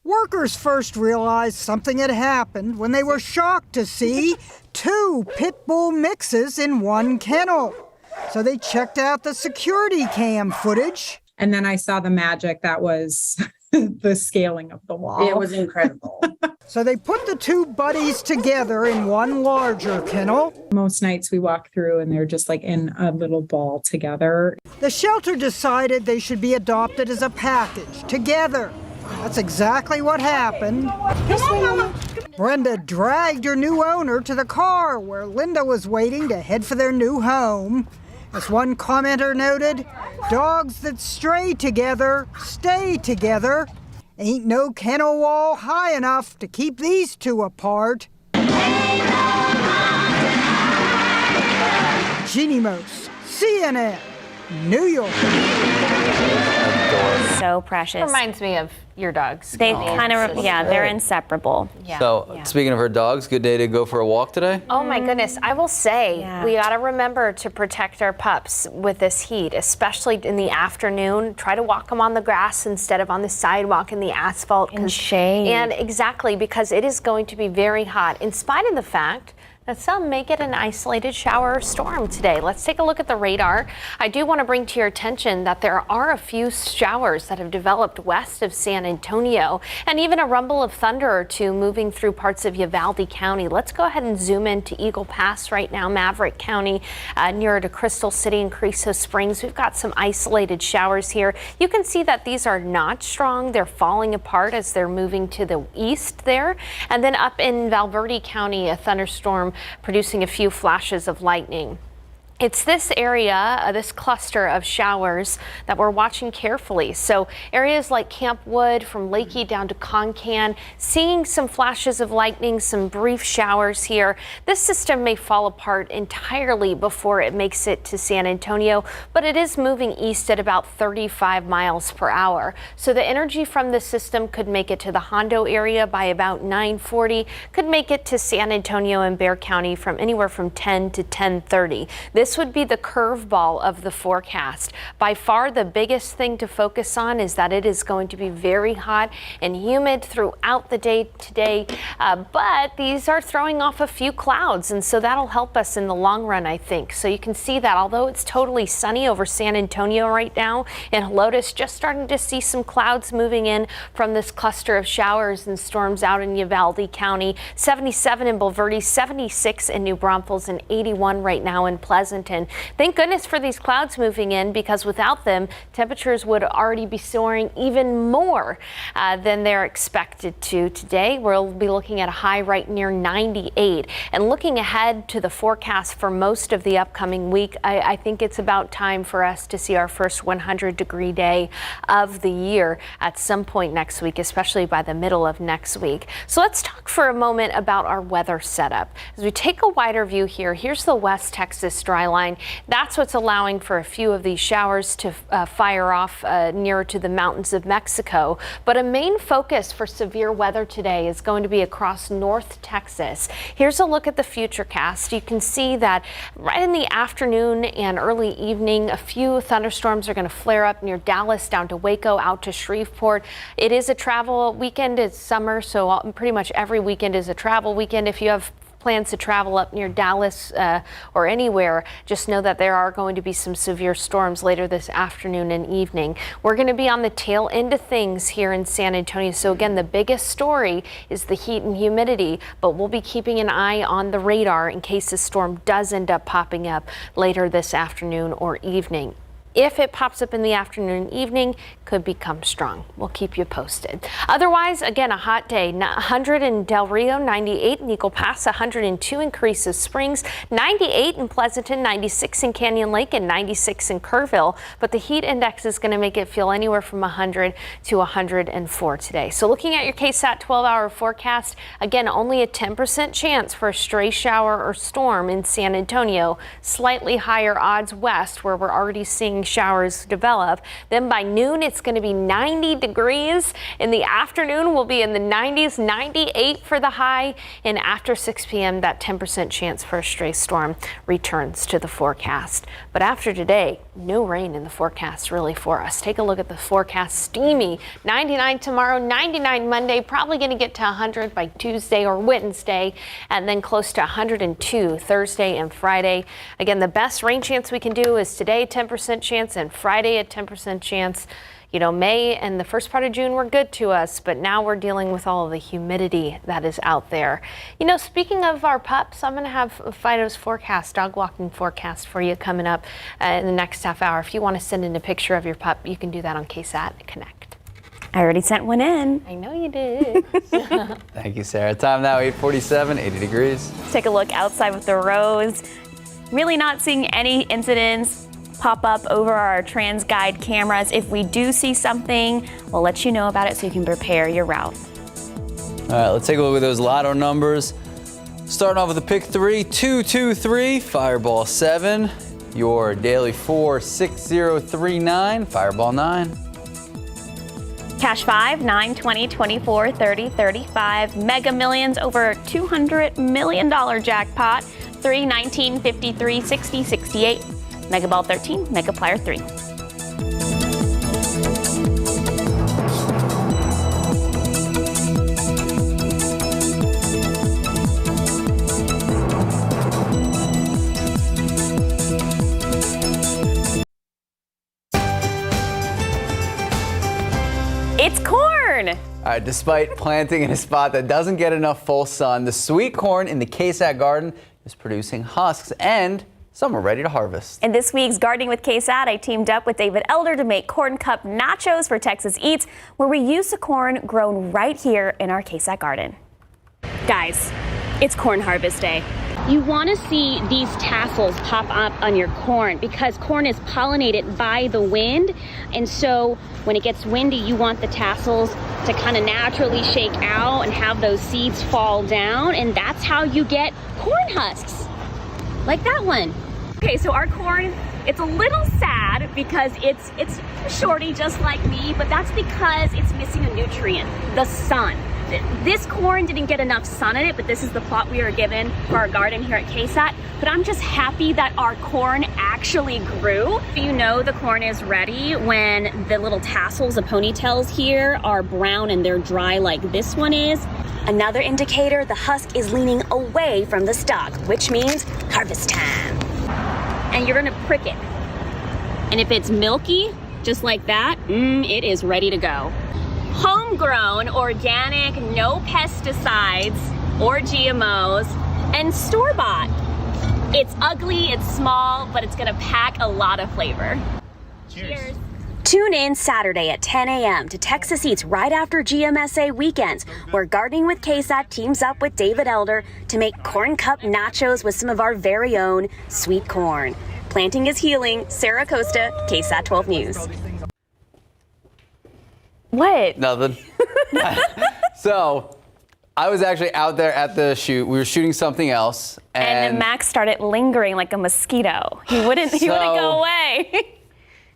Workers first realized something had happened when they were shocked to see two pit bull mixes in one kennel. So they checked out the security cam footage. And then I saw the magic that was the scaling of the wall. It was incredible. So they put the two buddies together in one larger kennel. Most nights we walk through and they're just like in a little ball together. The shelter decided they should be adopted as a package, together. That's exactly what happened. Come on, Mama. Brenda dragged her new owner to the car where Linda was waiting to head for their new home. As one commenter noted, dogs that stray together stay together. Ain't no kennel wall high enough to keep these two apart. Jeannie Moos, CNN, New York. So precious. Reminds me of your dogs. They kind of, yeah, they're inseparable. Yeah. So, speaking of her dogs, good day to go for a walk today? Oh my goodness, I will say, we gotta remember to protect our pups with this heat, especially in the afternoon. Try to walk them on the grass instead of on the sidewalk and the asphalt. In shade. And exactly, because it is going to be very hot, in spite of the fact that some may get an isolated shower or storm today. Let's take a look at the radar. I do want to bring to your attention that there are a few showers that have developed west of San Antonio, and even a rumble of thunder or two moving through parts of Uvalde County. Let's go ahead and zoom into Eagle Pass right now, Maverick County, nearer to Crystal City and Carrizo Springs. We've got some isolated showers here. You can see that these are not strong. They're falling apart as they're moving to the east there. And then up in Valverde County, a thunderstorm producing a few flashes of lightning. It's this area, this cluster of showers that we're watching carefully. So areas like Camp Wood from Lakey down to Concan, seeing some flashes of lightning, some brief showers here. This system may fall apart entirely before it makes it to San Antonio, but it is moving east at about 35 miles per hour. So the energy from the system could make it to the Hondo area by about 9:40, could make it to San Antonio and Bexar County from anywhere from 10 to 10:30. This would be the curveball of the forecast. By far the biggest thing to focus on is that it is going to be very hot and humid throughout the day today, but these are throwing off a few clouds, and so that'll help us in the long run, I think. So you can see that although it's totally sunny over San Antonio right now, and Helotes just starting to see some clouds moving in from this cluster of showers and storms out in Uvalde County. 77 in Bulverde, 76 in New Braunfels, and 81 right now in Pleasanton. Thank goodness for these clouds moving in, because without them, temperatures would already be soaring even more than they're expected to today. We'll be looking at a high right near 98. And looking ahead to the forecast for most of the upcoming week, I think it's about time for us to see our first 100-degree day of the year at some point next week, especially by the middle of next week. So let's talk for a moment about our weather setup. As we take a wider view here, here's the West Texas dry skyline. That's what's allowing for a few of these showers to fire off nearer to the mountains of Mexico. But a main focus for severe weather today is going to be across North Texas. Here's a look at the futurecast. You can see that right in the afternoon and early evening, a few thunderstorms are going to flare up near Dallas, down to Waco, out to Shreveport. It is a travel weekend. It's summer, so pretty much every weekend is a travel weekend. If you have plans to travel up near Dallas or anywhere, just know that there are going to be some severe storms later this afternoon and evening. We're going to be on the tail end of things here in San Antonio. So again, the biggest story is the heat and humidity, but we'll be keeping an eye on the radar in case this storm does end up popping up later this afternoon or evening. If it pops up in the afternoon and evening, could become strong. We'll keep you posted. Otherwise, again, a hot day. 100 in Del Rio, 98 in Eagle Pass, 102 in Carrizo Springs, 98 in Pleasanton, 96 in Canyon Lake, and 96 in Kerrville. But the heat index is going to make it feel anywhere from 100 to 104 today. So looking at your KSAT 12-hour forecast, again, only a 10% chance for a stray shower or storm in San Antonio. Slightly higher odds west, where we're already seeing showers develop. Then by noon, it's going to be 90 degrees. In the afternoon, we'll be in the 90s, 98 for the high. And after 6 p.m., that 10% chance for a stray storm returns to the forecast. But after today, no rain in the forecast really for us. Take a look at the forecast. Steamy, 99 tomorrow, 99 Monday, probably going to get to 100 by Tuesday or Wednesday, and then close to 102 Thursday and Friday. Again, the best rain chance we can do is today, 10% chance, and Friday a 10% chance. You know, May and the first part of June were good to us, but now we're dealing with all of the humidity that is out there. You know, speaking of our pups, I'm going to have Fido's forecast, dog walking forecast for you coming up in the next half hour. If you want to send in a picture of your pup, you can do that on KSAT Connect. I already sent one in. I know you did. Thank you, Sarah. Time now, 8:47, 80 degrees. Let's take a look outside with the roads. Really not seeing any incidents pop up over our TransGuide cameras. If we do see something, we'll let you know about it so you can prepare your route. All right, let's take a look at those lotto numbers. Starting off with the pick 3, 223, Fireball 7. Your daily 4, 6039, Fireball 9. Cash 5, 9, 20, 24, 30, 35. Mega Millions, over $200 million jackpot. 3, 19, 53, 60, 68. Mega Ball 13, Mega Plier 3. It's corn! All right, despite planting in a spot that doesn't get enough full sun, the sweet corn in the KSAT garden is producing husks, and some are ready to harvest. In this week's Gardening with KSAT, I teamed up with David Elder to make corn cup nachos for Texas Eats, where we use the corn grown right here in our KSAT garden. Guys, it's corn harvest day. You want to see these tassels pop up on your corn because corn is pollinated by the wind. And so when it gets windy, you want the tassels to kind of naturally shake out and have those seeds fall down. And that's how you get corn husks, like that one. Okay, so our corn, it's a little sad because it's shorty just like me, but that's because it's missing a nutrient, the sun. This corn didn't get enough sun in it, but this is the plot we were given for our garden here at KSAT. But I'm just happy that our corn actually grew. You know the corn is ready when the little tassels, the ponytails here, are brown and they're dry like this one is. Another indicator, the husk is leaning away from the stalk, which means harvest time. And you're gonna prick it. And if it's milky, just like that, it is ready to go. Homegrown, organic, no pesticides or GMOs, and store-bought. It's ugly, it's small, but it's gonna pack a lot of flavor. Cheers. Tune in Saturday at 10 a.m. to Texas Eats right after GMSA Weekends, where Gardening with KSAT teams up with David Elder to make corn cup nachos with some of our very own sweet corn. Planting is healing. Sarah Costa, KSAT 12 News. What? Nothing. So, I was actually out there at the shoot. We were shooting something else. And then Max started lingering like a mosquito. He wouldn't go away.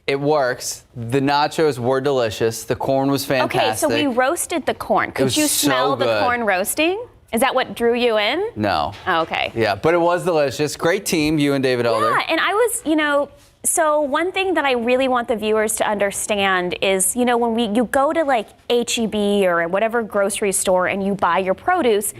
It works. The nachos were delicious. The corn was fantastic. Okay, so we roasted the corn. Could you smell the corn roasting? Is that what drew you in? No. Oh, okay. Yeah, but it was delicious. Great team, you and David Elder. Yeah, and I was, so one thing that I really want the viewers to understand is, when you go to like H-E-B or whatever grocery store and you buy your produce,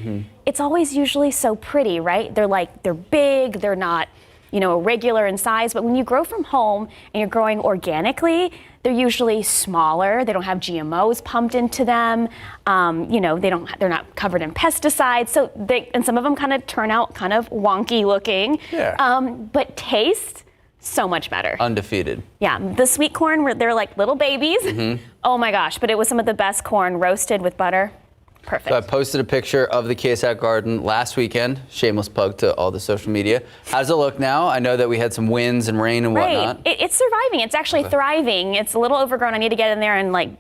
it's always usually so pretty, right? They're big, they're not, regular in size, but when you grow from home and you're growing organically, they're usually smaller. They don't have GMOs pumped into them. They're not covered in pesticides. So and some of them kind of turn out kind of wonky looking. Yeah. But taste so much better. Undefeated. Yeah, the sweet corn, they're like little babies. Oh my gosh, but it was some of the best corn roasted with butter. Perfect. So I posted a picture of the KSAT garden last weekend. Shameless plug to all the social media. How does it look now? I know that we had some winds and rain and whatnot. It's surviving. It's actually thriving. It's a little overgrown. I need to get in there and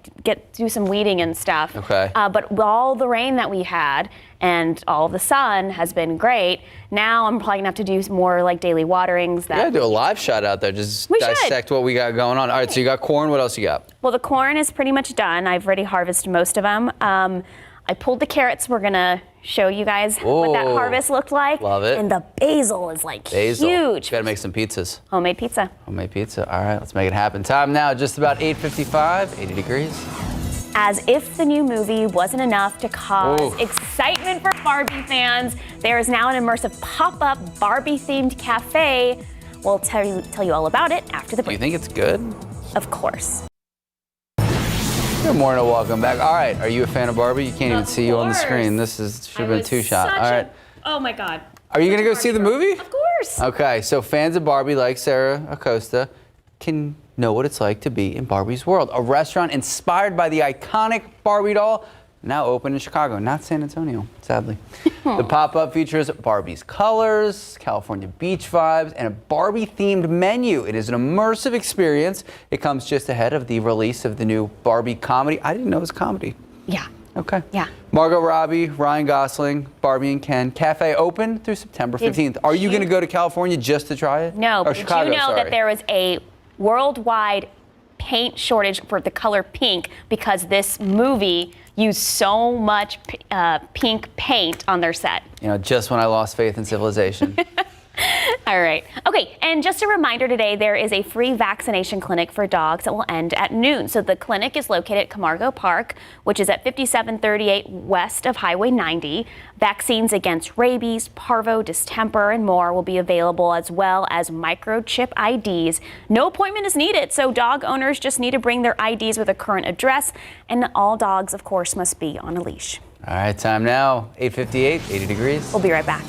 do some weeding and stuff. Okay. But all the rain that we had and all the sun has been great. Now I'm probably gonna have to do more like daily waterings. Yeah, do a live shot out there. Just dissect what we got going on. All right, so you got corn. What else you got? Well, the corn is pretty much done. I've already harvested most of them. I pulled the carrots. We're gonna show you guys what that harvest looked like. Love it. And the basil is huge. You gotta make some pizzas. Homemade pizza. Homemade pizza. All right, let's make it happen. Time now, just about 8:55, 80 degrees. As if the new movie wasn't enough to cause excitement for Barbie fans, there is now an immersive pop-up Barbie-themed cafe. We'll tell you all about it after the break. Do you think it's good? Of course. Good morning, welcome back. All right, are you a fan of Barbie? You can't even see you on the screen. This should have been a two-shot. All right. Oh my God. Are you gonna go see the movie? Of course. Okay, so fans of Barbie like Sarah Acosta can know what it's like to be in Barbie's world. A restaurant inspired by the iconic Barbie doll, now open in Chicago, not San Antonio, sadly. The pop-up features Barbie's colors, California beach vibes, and a Barbie-themed menu. It is an immersive experience. It comes just ahead of the release of the new Barbie comedy. I didn't know it was a comedy. Yeah. Okay. Yeah. Margot Robbie, Ryan Gosling, Barbie and Ken. Cafe open through September 15th. Are you going to go to California just to try it? No, or but Chicago, did you know sorry. that there was a worldwide paint shortage for the color pink because this movie used so much pink paint on their set? Just when I lost faith in civilization. All right. Okay, and just a reminder today, there is a free vaccination clinic for dogs that will end at noon. So the clinic is located at Camargo Park, which is at 5738 west of Highway 90. Vaccines against rabies, parvo, distemper, and more will be available, as well as microchip IDs. No appointment is needed, so dog owners just need to bring their IDs with a current address, and all dogs, of course, must be on a leash. All right, time now, 8:58, 80 degrees. We'll be right back.